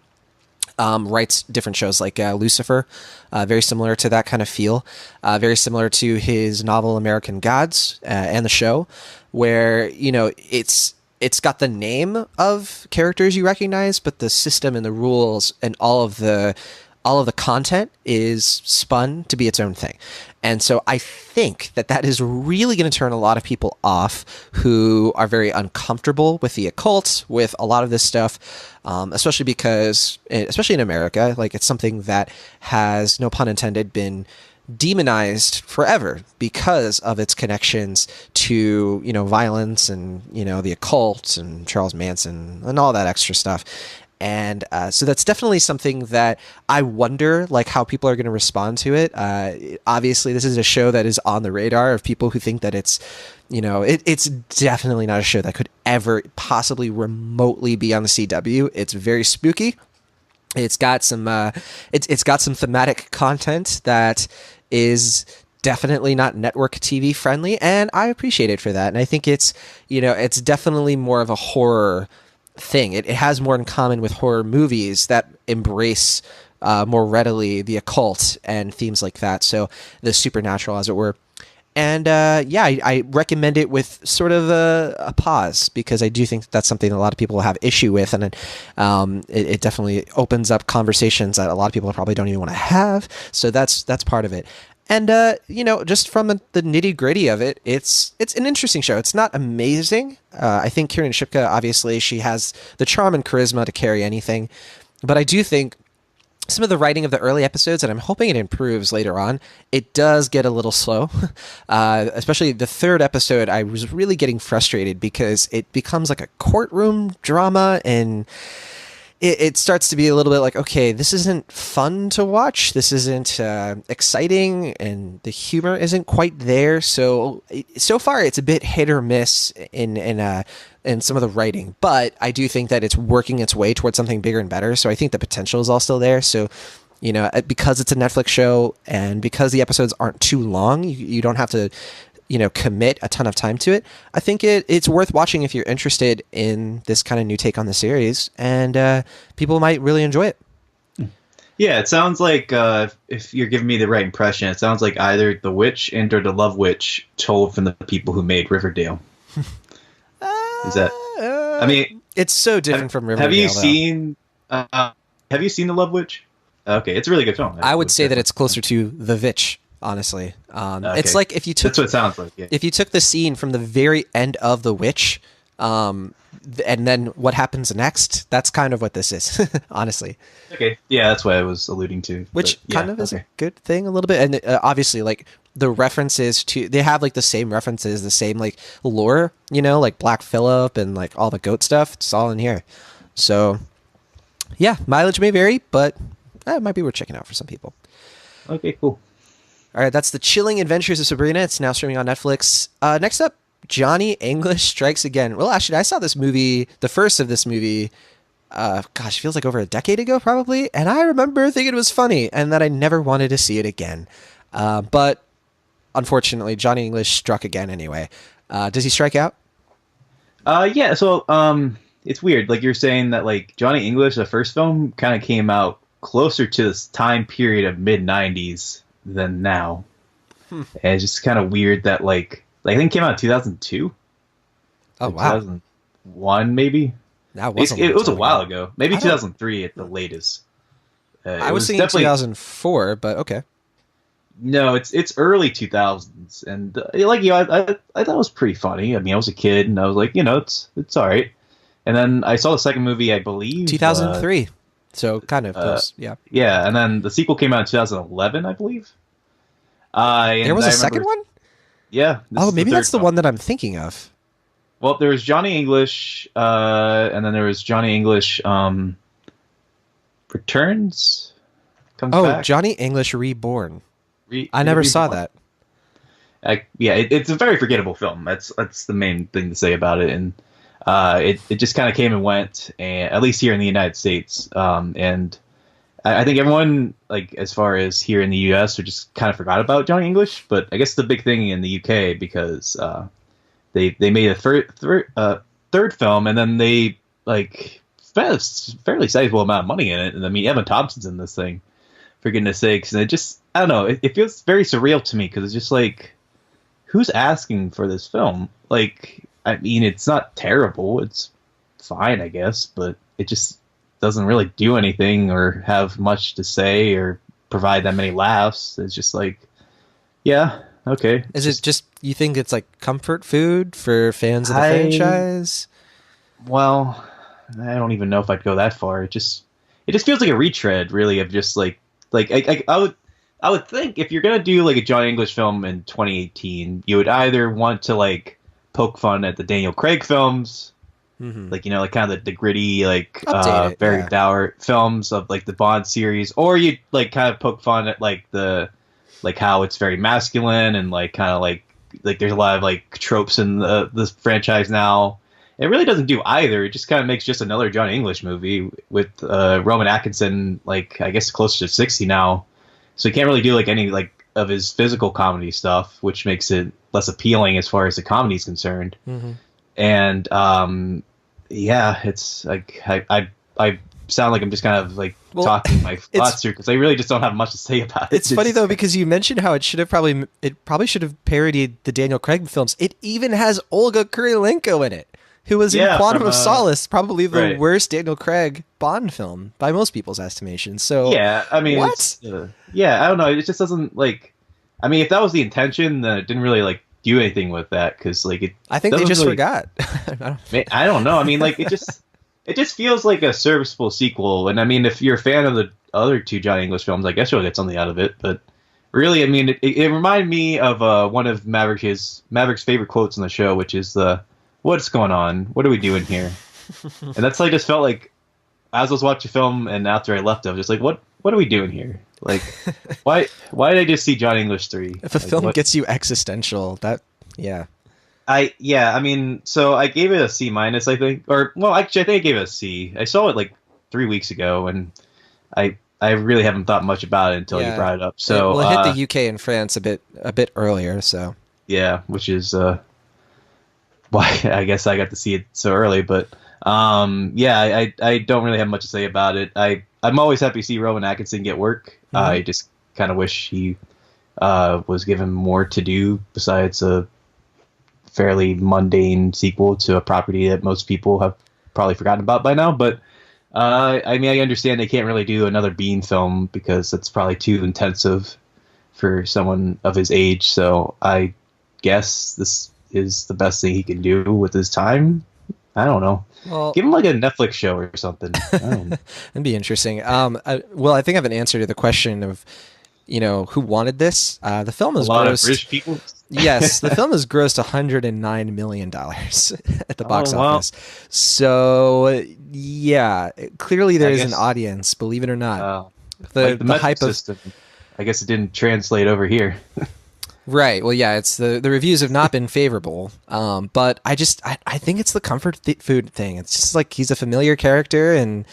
writes different shows like Lucifer, very similar to that kind of feel, very similar to his novel American Gods and the show, where, you know, it's got the name of characters you recognize, but the system and the rules and all of the content is spun to be its own thing. And so I think that is really going to turn a lot of people off who are very uncomfortable with the occult, with a lot of this stuff, especially because, especially in America, like it's something that has, no pun intended, been demonized forever because of its connections to, you know, violence and, you know, the occult and Charles Manson and all that extra stuff. And so that's definitely something that I wonder, like, how people are going to respond to it. Obviously, this is a show that is on the radar of people who think that it's, you know, it's definitely not a show that could ever possibly remotely be on the CW. It's very spooky. It's got some it's got some thematic content that is definitely not network TV friendly, and I appreciate it for that. And I think it's, you know, it's definitely more of a horror thing. It has more in common with horror movies that embrace more readily the occult and themes like that. So the supernatural, as it were. And yeah, I recommend it with sort of a pause, because I do think that's something that a lot of people have issue with, and it definitely opens up conversations that a lot of people probably don't even want to have. So that's part of it. And you know, just from the nitty gritty of it, it's an interesting show. It's not amazing. I think Kieran Shipka, obviously, she has the charm and charisma to carry anything, but I do think some of the writing of the early episodes, and I'm hoping it improves later on, it does get a little slow. Especially the third episode, I was really getting frustrated because it becomes like a courtroom drama, and it starts to be a little bit like, okay, this isn't fun to watch. This isn't exciting, and the humor isn't quite there. So far, it's a bit hit or miss in some of the writing, but I do think that it's working its way towards something bigger and better. So I think the potential is all still there. So, you know, because it's a Netflix show and because the episodes aren't too long, you don't have to, you know, commit a ton of time to it. I think it's worth watching if you're interested in this kind of new take on the series, and people might really enjoy it. Yeah, it sounds like, if you're giving me the right impression, it sounds like either The Witch and or The Love Witch told from the people who made Riverdale. Is that? I mean, it's so different from Riverdale. Have you seen The Love Witch? Okay, it's a really good film. I would say that it's closer to The Witch, honestly. Okay. It's like if you took, that's what it sounds like. Yeah. If you took the scene from the very end of The Witch, and then what happens next, that's kind of what this is, honestly. Okay, yeah, that's what I was alluding to. Which kind of is a good thing, a little bit, and obviously, like, the references to, they have like the same references, the same like lore, you know, like Black Phillip and like all the goat stuff. It's all in here. So yeah, mileage may vary, but it might be worth checking out for some people. Okay, cool. All right, that's The Chilling Adventures of Sabrina. It's now streaming on Netflix. Next up, Johnny English Strikes Again. Well, actually, I saw this movie, the first of this movie, gosh, feels like over a decade ago probably, and I remember thinking it was funny and that I never wanted to see it again. But unfortunately, Johnny English struck again anyway. Does he strike out? Yeah, so it's weird. Like, you're saying that, like, Johnny English, the first film, kind of came out closer to this time period of mid-90s than now. And it's just kind of weird that, like, I think it came out in 2002? Oh, wow. 2001, maybe? That was it was a while ago. Maybe 2003 at the latest. I was thinking 2004, but okay. No, it's early 2000s, and like, you know, I thought it was pretty funny. I mean, I was a kid, and I was like, you know, it's all right. And then I saw the second movie, I believe 2003, so kind of close, yeah. Yeah, and then the sequel came out in 2011, I believe. There was a second one? Yeah. Oh, maybe that's the one that I'm thinking of. Well, there was Johnny English, and then there was Johnny English Returns. comes Oh, back. Johnny English Reborn. Is I it never saw Reborn? that. Yeah, it's a very forgettable film. That's the main thing to say about it, and it just kind of came and went, and at least here in the United States, and I think everyone, like as far as here in the U.S., we just kind of forgot about Johnny English. But I guess the big thing in the U.K. because they made a third film, and then they like spent a fairly sizable amount of money in it. And I mean, Emma Thompson's in this thing, for goodness sakes, and it just I don't know, it feels very surreal to me because it's just like, who's asking for this film? Like, I mean, it's not terrible, it's fine, I guess, but it just doesn't really do anything or have much to say or provide that many laughs. It's just like, yeah, okay. Is it just you think it's like comfort food for fans of the franchise? Well, I don't even know if I'd go that far. It just feels like a retread, really, of just I would think if you're gonna do like a John English film in 2018, you would either want to like poke fun at the Daniel Craig films, like like kind of the gritty very dour films of like the Bond series, or you like kind of poke fun at like the how it's very masculine and like kind of like there's a lot of like tropes in the franchise now. It really doesn't do either. It just kind of makes just another John English movie with Rowan Atkinson, like I guess closer to 60 now, so he can't really do like any like of his physical comedy stuff, which makes it less appealing as far as the comedy is concerned. And yeah, it's like I sound like I'm just kind of like talking my thoughts here because I really just don't have much to say about it. It's funny though because you mentioned how it probably should have parodied the Daniel Craig films. It even has Olga Kurylenko in it, who was in Quantum of Solace, probably the worst Daniel Craig Bond film by most people's estimation. So yeah, I mean, what? Yeah, I don't know. It just doesn't like. I mean, if that was the intention, then it didn't really like do anything with that because like it. I think they just really, forgot. I don't know. I mean, like it just feels like a serviceable sequel. And I mean, if you're a fan of the other two Johnny English films, I guess you'll get something out of it. But really, I mean, it reminded me of one of Maverick's favorite quotes on the show, which is "What's going on? What are we doing here?" And that's like just felt like as I was watching the film and after I left, I was just like, "What are we doing here? Like, why did I just see Johnny English 3?" If a film gets you existential, yeah. I mean, so I gave it a C-, I think, or well, actually, I think I gave it a C. I saw it like 3 weeks ago, and I really haven't thought much about it until you brought it up. So it hit the UK and France a bit earlier. So yeah, which is why I guess I got to see it so early. But yeah, I don't really have much to say about it. I'm always happy to see Rowan Atkinson get work. I just kind of wish he was given more to do besides a fairly mundane sequel to a property that most people have probably forgotten about by now. But I mean, I understand they can't really do another Bean film because it's probably too intensive for someone of his age. So I guess this is the best thing he can do with his time. I don't know. Well, give him like a Netflix show or something. I don't know. That'd be interesting. Well, I think I have an answer to the question of, who wanted this. The film is a lot of British people. Yes, the film has grossed $109 million at the box office. So yeah, clearly there is an audience. Believe it or not, the hype system. I guess it didn't translate over here. Right. Well, yeah, it's the reviews have not been favorable. But I think it's the comfort food thing. It's just like he's a familiar character, and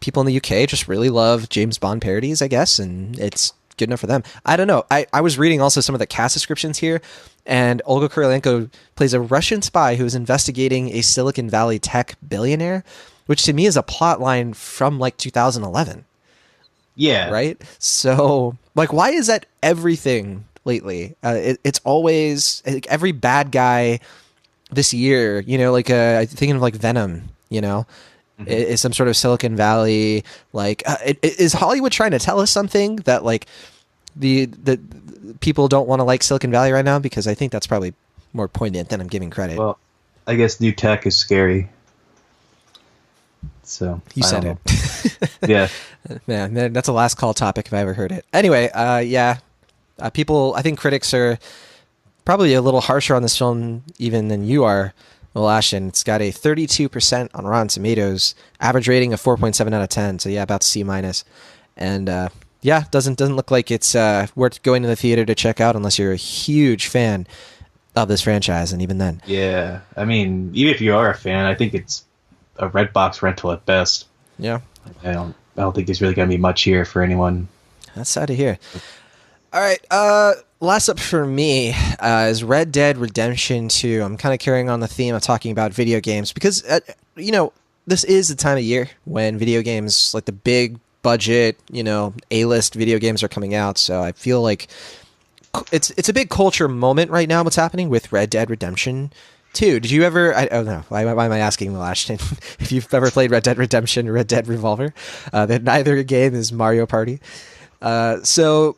people in the UK just really love James Bond parodies, I guess, and it's good enough for them. I don't know. I was reading also some of the cast descriptions here, and Olga Kurylenko plays a Russian spy who is investigating a Silicon Valley tech billionaire, which to me is a plot line from like 2011. Yeah. Right? So, like, why is that everything lately? It's always like, every bad guy this year, I'm thinking of like Venom, is some sort of Silicon Valley, like, is Hollywood trying to tell us something that like the people don't want to like Silicon Valley right now? Because I think that's probably more poignant than I'm giving credit. Well, I guess new tech is scary. So you said it. Yeah. Man, that's a last call topic if I ever heard it. Anyway, people, I think critics are probably a little harsher on this film even than you are, Will Ashton. It's got a 32% on Rotten Tomatoes, average rating of 4.7 out of 10. So yeah, about C-. And yeah, doesn't look like it's worth going to the theater to check out unless you're a huge fan of this franchise, and even then. Yeah, I mean, even if you are a fan, I think it's a Redbox rental at best. Yeah, I don't think there's really going to be much here for anyone. that's sad to hear. All right, last up for me is Red Dead Redemption 2. I'm kind of carrying on the theme of talking about video games because, this is the time of year when video games, like the big budget, A-list video games are coming out. So I feel like it's a big culture moment right now. What's happening with Red Dead Redemption 2? Did you ever? Oh no, why am I asking the last thing? If you've ever played Red Dead Redemption, Red Dead Revolver, then neither game is Mario Party. So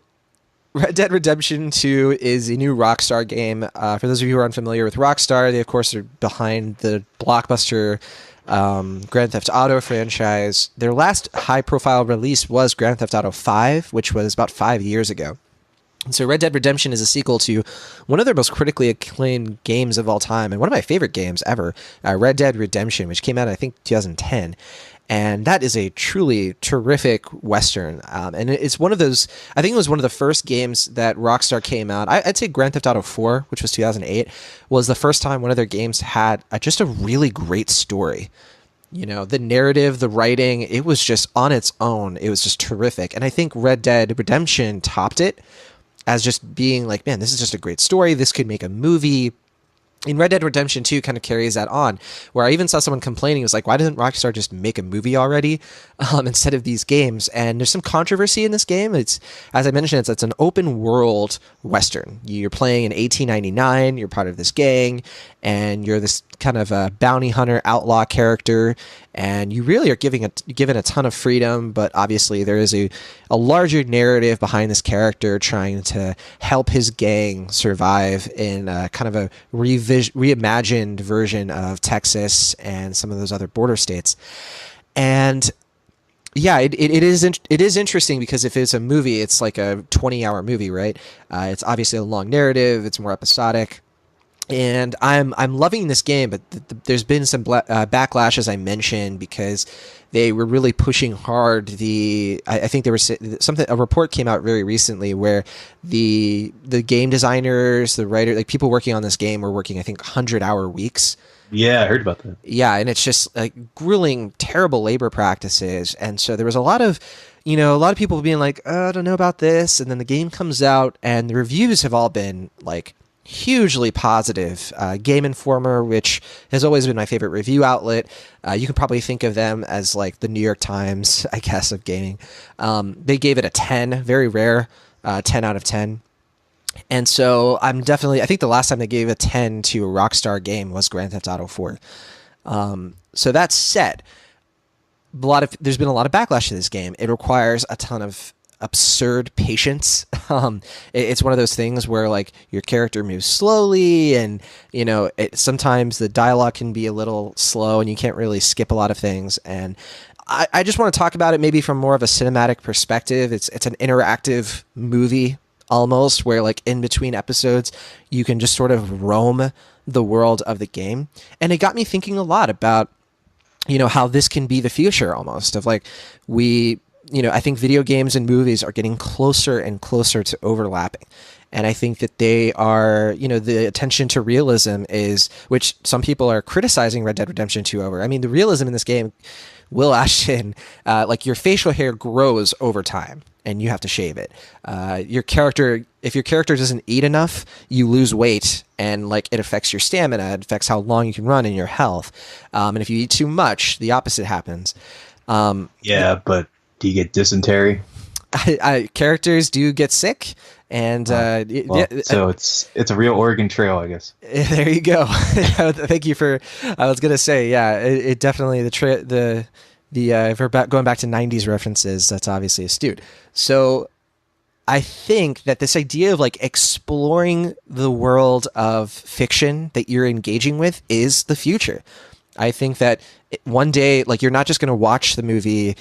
Red Dead Redemption 2 is a new Rockstar game. For those of you who are unfamiliar with Rockstar, they of course are behind the blockbuster Grand Theft Auto franchise. Their last high-profile release was Grand Theft Auto 5, which was about 5 years ago. So Red Dead Redemption is a sequel to one of their most critically acclaimed games of all time, and one of my favorite games ever, Red Dead Redemption, which came out, I think, 2010. And that is a truly terrific Western. And it's one of those, I think it was one of the first games that Rockstar came out. I'd say Grand Theft Auto 4, which was 2008, was the first time one of their games had just a really great story. The narrative, the writing, it was just on its own. It was just terrific. And I think Red Dead Redemption topped it as just being like, man, this is just a great story. This could make a movie. And Red Dead Redemption 2 kind of carries that on, where I even saw someone complaining, it was like, why didn't Rockstar just make a movie already instead of these games? And there's some controversy in this game. It's, as I mentioned, it's an open world Western. You're playing in 1899, you're part of this gang, and you're this kind of a bounty hunter outlaw character, and you really are given a ton of freedom, but obviously there is a larger narrative behind this character trying to help his gang survive in kind of a reimagined version of Texas and some of those other border states. And yeah, it is interesting because if it's a movie, it's like a 20-hour movie, right? It's obviously a long narrative, it's more episodic. And I'm loving this game, but there's been some backlash, as I mentioned, because they were really pushing hard. I think there was a report came out very recently where the game designers, the writer, like people working on this game were working, I think, 100-hour weeks. Yeah, I heard about that. Yeah, and it's just like grueling, terrible labor practices, and so there was a lot of people being like, oh, I don't know about this, and then the game comes out, and the reviews have all been like hugely positive. Game Informer, which has always been my favorite review outlet, you can probably think of them as like the New York Times, I guess, of gaming. They gave it a 10, very rare, 10 out of 10. And so I think the last time they gave a 10 to a Rockstar game was Grand Theft Auto 4. So that said, there's been a lot of backlash to this game. It requires a ton of absurd patience. It's one of those things where like your character moves slowly, and sometimes the dialogue can be a little slow, and you can't really skip a lot of things. And I just want to talk about it maybe from more of a cinematic perspective. It's an interactive movie almost, where like in between episodes you can just sort of roam the world of the game, and it got me thinking a lot about how this can be the future almost of like I think video games and movies are getting closer and closer to overlapping. And I think that they are, the attention to realism is, which some people are criticizing Red Dead Redemption 2 over. I mean, the realism in this game, Will Ashton, like your facial hair grows over time and you have to shave it. If your character doesn't eat enough, you lose weight, and like it affects your stamina, it affects how long you can run and your health. And if you eat too much, the opposite happens. But do you get dysentery? Characters do get sick, and so it's a real Oregon Trail, I guess. There you go. Thank you for. I was gonna say, yeah, it definitely if we're going back to 90s references, that's obviously astute. So I think that this idea of like exploring the world of fiction that you're engaging with is the future. I think that one day, like, you're not just going to watch the movie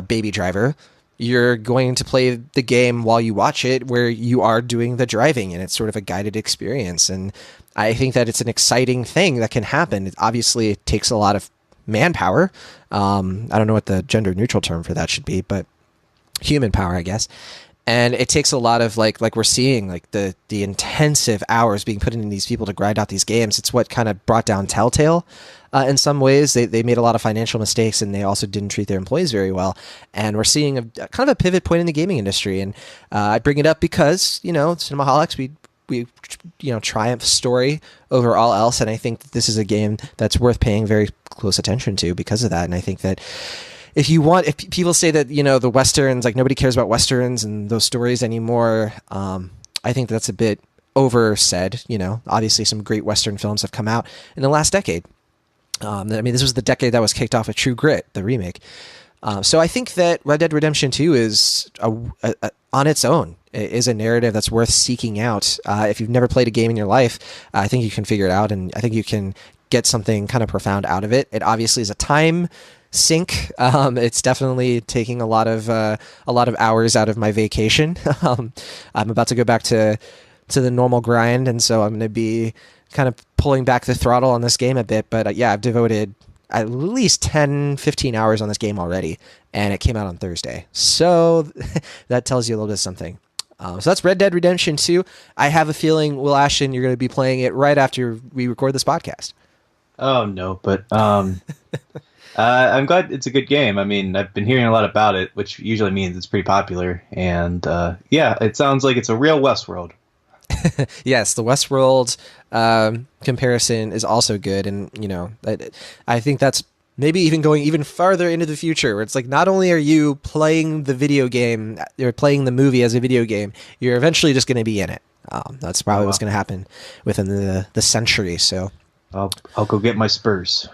Baby Driver. You're going to play the game while you watch it, where you are doing the driving, and it's sort of a guided experience. And I think that it's an exciting thing that can happen. It takes a lot of manpower. I don't know what the gender neutral term for that should be, but human power, I guess. And it takes a lot of like we're seeing like the intensive hours being put into these people to grind out these games. It's what kind of brought down Telltale. In some ways, they made a lot of financial mistakes, and they also didn't treat their employees very well. And we're seeing a kind of a pivot point in the gaming industry. And I bring it up because, you know, Cinemaholics, we triumph story over all else. And I think that this is a game that's worth paying very close attention to because of that. And I think that if people say that, you know, the Westerns, like nobody cares about Westerns and those stories anymore, I think that's a bit oversaid. You know, obviously some great Western films have come out in the last decade. I mean, this was the decade that was kicked off with True Grit, the remake. So I think that Red Dead Redemption 2 is on its own is a narrative that's worth seeking out. If you've never played a game in your life, I think you can figure it out, and I think you can get something kind of profound out of it. It obviously is a time sink. It's definitely taking a lot of hours out of my vacation. I'm about to go back to the normal grind, and so I'm going to be kind of pulling back the throttle on this game a bit. But yeah, I've devoted at least 10-15 hours on this game already, and it came out on Thursday, so that tells you a little bit of something. So that's Red Dead Redemption 2. I have a feeling, Will Ashton, you're going to be playing it right after we record this podcast. Oh no, but I'm glad it's a good game. I mean, I've been hearing a lot about it, which usually means it's pretty popular. And yeah, it sounds like it's a real Westworld. Yes, the Westworld comparison is also good. And, you know, I think that's maybe even going even farther into the future, where it's like not only are you playing the video game, you're playing the movie as a video game, you're eventually just going to be in it. That's probably what's going to happen within the century. So I'll go get my Spurs.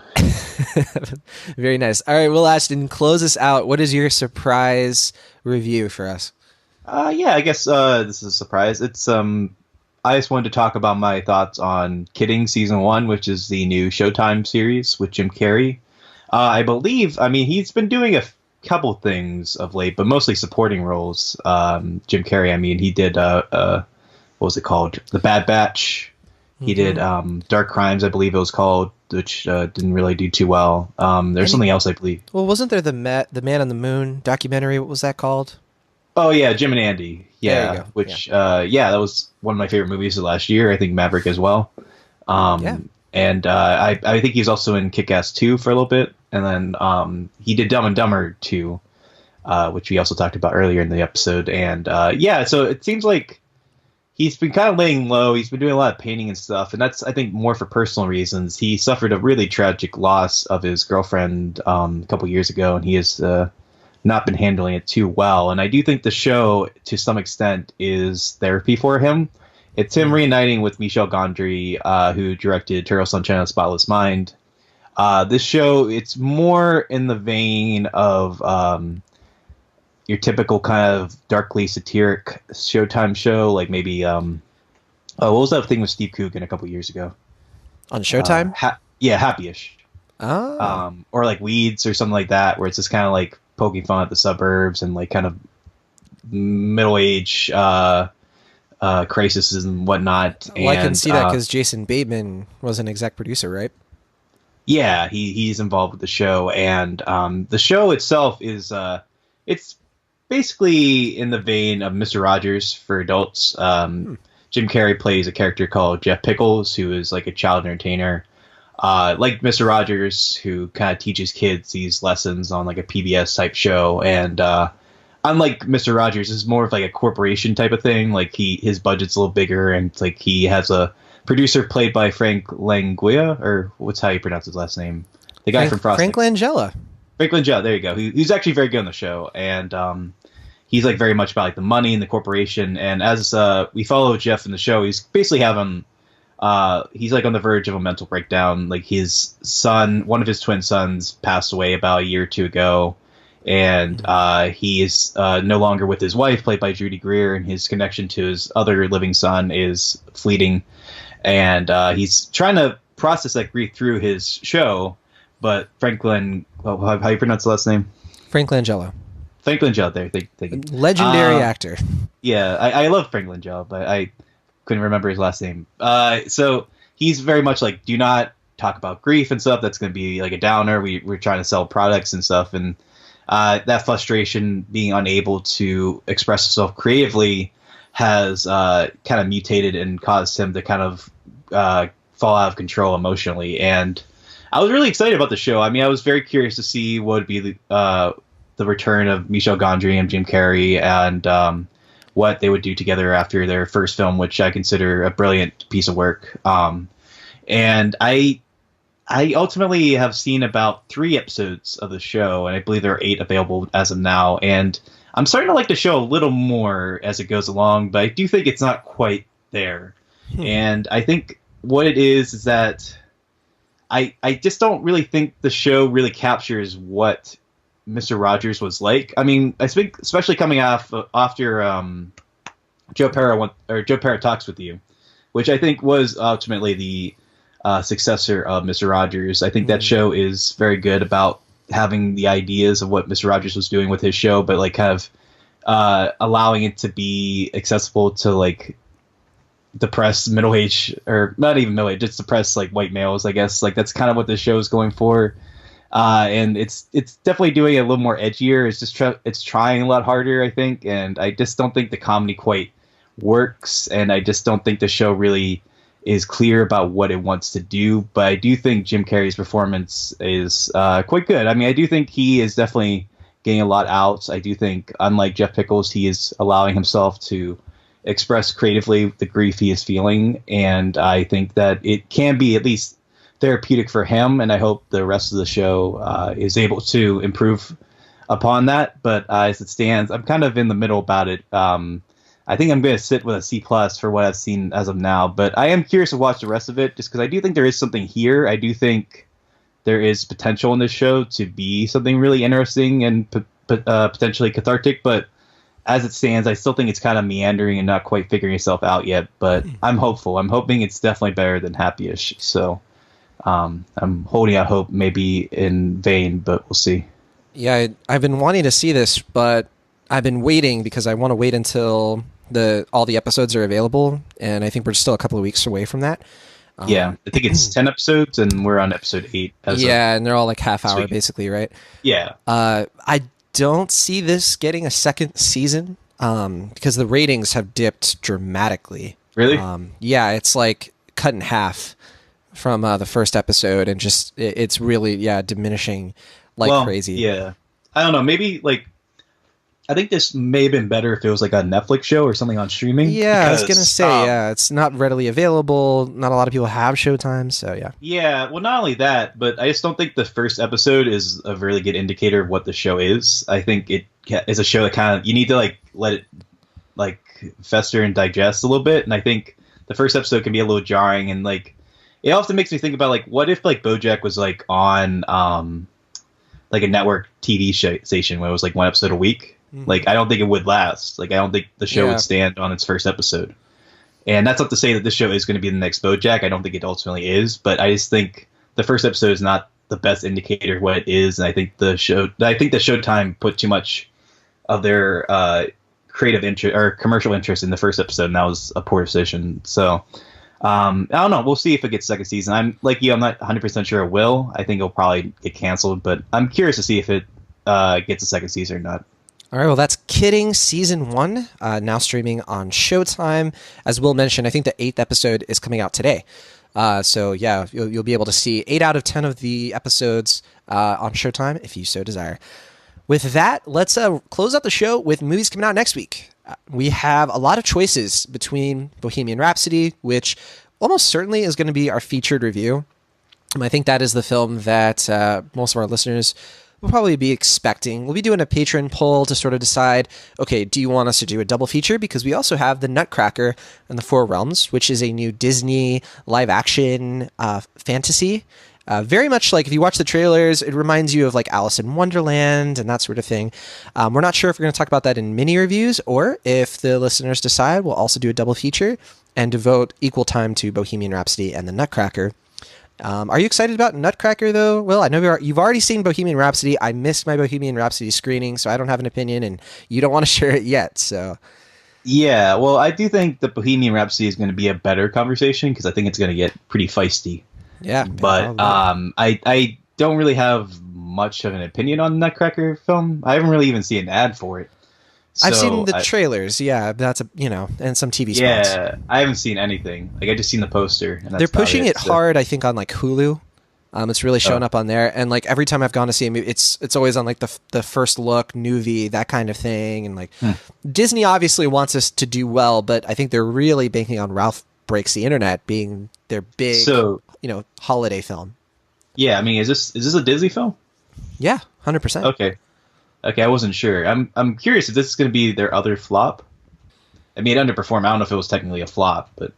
Very nice. All right, Will Ashton, close us out. What is your surprise review for us? Yeah, I guess this is a surprise. It's I just wanted to talk about my thoughts on Kidding Season 1, which is the new Showtime series with Jim Carrey. I believe, I mean, he's been doing a couple things of late, but mostly supporting roles. Jim Carrey, I mean, he did, what was it called? The Bad Batch. He did Dark Crimes, I believe it was called, which didn't really do too well. There's something else, I believe. Well, wasn't there the Man on the Moon documentary? What was that called? Oh, yeah, Jim and Andy. Yeah, there you go. Which, yeah, that was one of my favorite movies of last year. I think Maverick as well. Yeah. And I think he was also in Kick-Ass 2 for a little bit. And then he did Dumb and Dumber 2, which we also talked about earlier in the episode. And yeah, so it seems like he's been kind of laying low. He's been doing a lot of painting and stuff. And that's, I think, more for personal reasons. He suffered a really tragic loss of his girlfriend a couple years ago. And he has not been handling it too well. And I do think the show, to some extent, is therapy for him. It's him reuniting with Michel Gondry, who directed Eternal Sunshine of the Spotless Mind. This show, it's more in the vein of your typical kind of darkly satiric Showtime show, like maybe what was that thing with Steve Coogan a couple years ago on Showtime? Yeah, Happy-ish. Oh. Or like Weeds or something like that, where it's just kind of like poking fun at the suburbs and like kind of middle-age crises and whatnot. Well, I can see that because Jason Bateman was an exec producer, right? Yeah, he's involved with the show, and the show itself is it's basically in the vein of Mr. Rogers for adults. Jim Carrey plays a character called Jeff Pickles, who is like a child entertainer, like Mr. Rogers, who kind of teaches kids these lessons on like a PBS type show. And unlike Mr. Rogers, it's more of like a corporation type of thing. Like his budget's a little bigger, and like he has a producer played by Frank Langella, or what's how you pronounce his last name? The guy from Frosting. Frank Langella. Frank Langella, there you go. He's actually very good on the show, and he's like very much about like the money and the corporation. And as we follow Jeff in the show, he's basically having he's like on the verge of a mental breakdown. Like his son, one of his twin sons, passed away about a year or two ago, and he is no longer with his wife, played by Judy Greer, and his connection to his other living son is fleeting. And he's trying to process that grief through his show, but Franklin, how you pronounce the last name? Frank Langella. Frank Langella, there. Thank you. Legendary actor. Yeah, I love Frank Langella, but I couldn't remember his last name. So he's very much like, do not talk about grief and stuff. That's going to be like a downer. We're trying to sell products and stuff. And that frustration, being unable to express himself creatively, has kind of mutated and caused him to kind of fall out of control emotionally. And I was really excited about the show. I mean, I was very curious to see what would be the return of Michel Gondry and Jim Carrey, and what they would do together after their first film, which I consider a brilliant piece of work. And I ultimately have seen about 3 episodes of the show, and I believe there are 8 available as of now. And I'm starting to like the show a little more as it goes along, but I do think it's not quite there. And I think what it is that I just don't really think the show really captures what Mr. Rogers was like. I mean, I think especially coming after Joe Pera Talks with You, which I think was ultimately the successor of Mr. Rogers. I think that show is very good about having the ideas of what Mr. Rogers was doing with his show, but like kind of allowing it to be accessible to like depressed middle-aged, or not even middle-aged, just depressed like white males, I guess. Like that's kind of what this show is going for. And it's definitely doing it a little more edgier. It's just it's trying a lot harder, I think, and I just don't think the comedy quite works, and I just don't think the show really is clear about what it wants to do. But I do think Jim Carrey's performance is quite good. I mean, I do think he is definitely getting a lot out. I do think, unlike Jeff Pickles, he is allowing himself to express creatively the grief he is feeling, and I think that it can be at least therapeutic for him, and I hope the rest of the show is able to improve upon that. But as it stands, I'm kind of in the middle about it. I think I'm going to sit with a C+ for what I've seen as of now, but I am curious to watch the rest of it just because I do think there is something here. I do think there is potential in this show to be something really interesting and potentially cathartic, but as it stands, I still think it's kind of meandering and not quite figuring itself out yet, but I'm hopeful. I'm hoping it's definitely better than Happy-ish, so I'm holding out hope, maybe in vain, but we'll see. Yeah, I've been wanting to see this, but I've been waiting because I want to wait until all the episodes are available, and I think we're still a couple of weeks away from that. Yeah, I think it's 10 episodes, and we're on episode 8. And they're all like half hour, basically, right? Yeah. I don't see this getting a second season because the ratings have dipped dramatically. Really? Yeah, it's like cut in half from the first episode, and just it's really diminishing like crazy. Yeah, I don't know. Maybe like I think this may have been better if it was like a Netflix show or something on streaming. Yeah, because, I was gonna say it's not readily available. Not a lot of people have Showtime, so yeah. Yeah, well, not only that, but I just don't think the first episode is a really good indicator of what the show is. I think it is a show that kind of you need to like let it like fester and digest a little bit, and I think the first episode can be a little jarring, and like it often makes me think about like what if like BoJack was like on like a network TV station where it was like 1 episode a week. Like I don't think it would last. Like I don't think the show would stand on its first episode. And that's not to say that this show is going to be the next BoJack. I don't think it ultimately is, but I just think the first episode is not the best indicator of what it is. And I think the Showtime put too much of their creative interest or commercial interest in the first episode, and that was a poor decision. So I don't know. We'll see if it gets second season. I'm like you. I'm not 100% sure it will. I think it'll probably get canceled, but I'm curious to see if it gets a second season or not. All right, well, that's Kidding Season 1, now streaming on Showtime. As Will mentioned, I think the 8th episode is coming out today. So, yeah, you'll be able to see 8 out of 10 of the episodes on Showtime if you so desire. With that, let's close out the show with movies coming out next week. We have a lot of choices between Bohemian Rhapsody, which almost certainly is going to be our featured review. I think that is the film that most of our listeners will probably be expecting. We'll be doing a patron poll to sort of decide, okay, do you want us to do a double feature? Because we also have The Nutcracker and the Four Realms, which is a new Disney live-action fantasy. Very much like if you watch the trailers, it reminds you of like Alice in Wonderland and that sort of thing. We're not sure if we're going to talk about that in mini reviews or if the listeners decide we'll also do a double feature and devote equal time to Bohemian Rhapsody and The Nutcracker. Are you excited about Nutcracker, though? Well, I know you've already seen Bohemian Rhapsody. I missed my Bohemian Rhapsody screening, so I don't have an opinion, and you don't want to share it yet. So, yeah, well, I do think that Bohemian Rhapsody is going to be a better conversation because I think it's going to get pretty feisty. Yeah, but I don't really have much of an opinion on the Nutcracker film. I haven't really even seen an ad for it. I've seen the trailers, yeah. That's and some TV spots. Yeah, I haven't seen anything. Like, I just seen the poster. And they're pushing it hard, I think, on like Hulu. It's really showing up on there, and like every time I've gone to see a movie, it's always on like the first look, Newbie, that kind of thing, and like Disney obviously wants us to do well, but I think they're really banking on Ralph Breaks the Internet being their big, holiday film. Yeah, I mean, is this a Disney film? Yeah, 100%. Okay, I wasn't sure. I'm curious if this is going to be their other flop. I mean, it underperformed. I don't know if it was technically a flop, but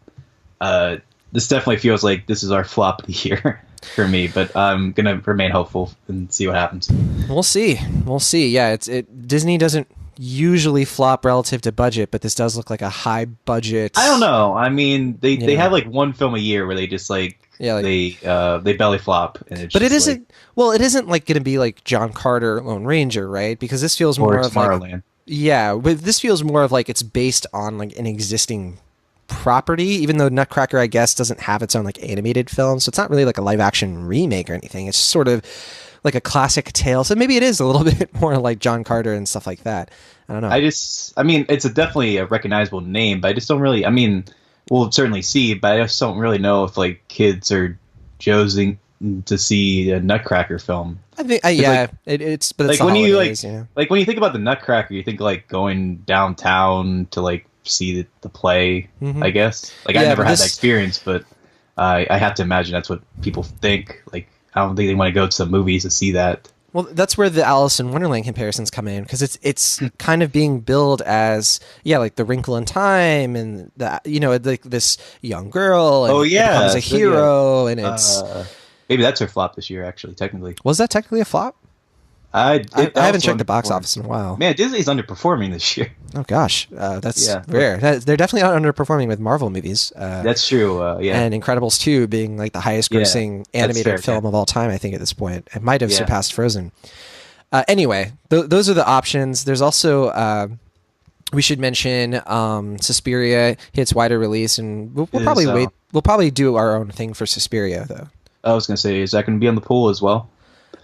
this definitely feels like this is our flop of the year for me. But I'm going to remain hopeful and see what happens. We'll see. Yeah, Disney doesn't usually flop relative to budget, but this does look like a high budget. I don't know. I mean, they have like one film a year where they just like. Yeah, like, they belly flop, and it's. But it isn't. Like, well, it isn't like going to be like John Carter, Lone Ranger, right? Because this feels more of Tomorrowland. But this feels more of like it's based on like an existing property. Even though Nutcracker, I guess, doesn't have its own like animated film, so it's not really like a live action remake or anything. It's sort of like a classic tale. So maybe it is a little bit more like John Carter and stuff like that. I don't know. I mean, it's definitely a recognizable name, but I just don't really. I mean. We'll certainly see, but I just don't really know if like kids are jonesing to see a Nutcracker film. I think, it's like when holidays, like when you think about the Nutcracker, you think like going downtown to like see the play. I guess I never had that experience, but I have to imagine that's what people think. Like I don't think they want to go to the movies to see that. Well, that's where the Alice in Wonderland comparisons come in, because it's kind of being billed as like The Wrinkle in Time, and like this young girl and becomes a hero, and it's maybe that's her flop this year. Actually, technically, was that technically a flop? I haven't checked the box office in a while. Man, Disney's underperforming this year. Oh gosh, that's rare. They're definitely underperforming with Marvel movies. That's true. And Incredibles 2 being like the highest grossing animated film of all time, I think at this point. It might have surpassed Frozen. Anyway, those are the options. There's also we should mention Suspiria hits wider release, and we'll probably wait. We'll probably do our own thing for Suspiria, though. I was gonna say, is that gonna be on the pool as well?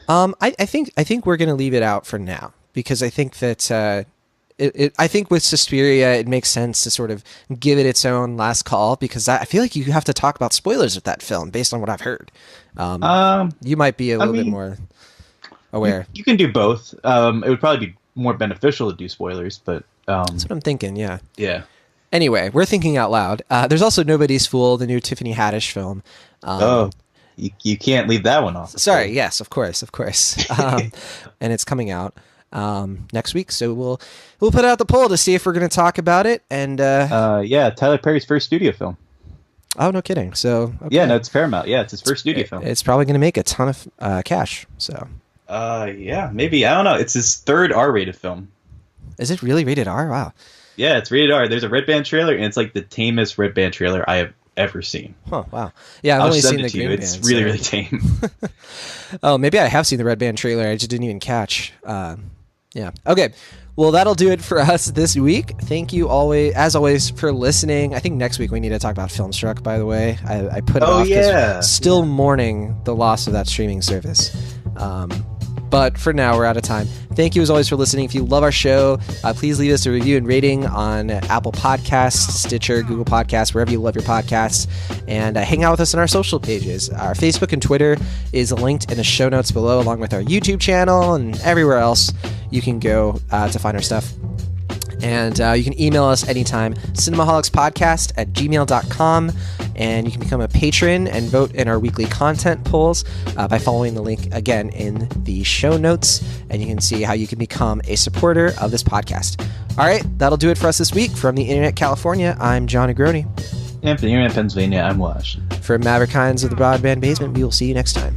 I think we're gonna leave it out for now, because I think that I think with Suspiria it makes sense to sort of give it its own last call, because I feel like you have to talk about spoilers with that film based on what I've heard. You might be a little bit more aware. You can do both. It would probably be more beneficial to do spoilers, but that's what I'm thinking. Yeah. Anyway, we're thinking out loud. There's also Nobody's Fool, the new Tiffany Haddish film. You can't leave that one off. Sorry, yes, of course. And it's coming out next week, so we'll put out the poll to see if we're going to talk about it. And Tyler Perry's first studio film. Oh, no kidding. So it's Paramount. Yeah, it's his first studio film. It's probably going to make a ton of cash. So maybe, I don't know. It's his third R-rated film. Is it really rated R? Wow. Yeah, it's rated R. There's a Red Band trailer, and it's like the tamest Red Band trailer I have ever seen. Oh, wow. Yeah, I've only seen the Green Band. It's really, really tame. Oh, maybe I have seen the Red Band trailer. I just didn't even catch. Okay. Well, that'll do it for us this week. Thank you as always for listening. I think next week we need to talk about Filmstruck, by the way. I put it off because still mourning the loss of that streaming service. But for now, we're out of time. Thank you, as always, for listening. If you love our show, please leave us a review and rating on Apple Podcasts, Stitcher, Google Podcasts, wherever you love your podcasts. And hang out with us on our social pages. Our Facebook and Twitter is linked in the show notes below, along with our YouTube channel and everywhere else you can go to find our stuff. And you can email us anytime, cinemaholicspodcast@gmail.com. And you can become a patron and vote in our weekly content polls by following the link, again, in the show notes. And you can see how you can become a supporter of this podcast. All right, that'll do it for us this week. From the Internet California, I'm John Agroni. And from the Internet Pennsylvania, I'm Wash. For Maverick Hines of the Broadband Basement, we will see you next time.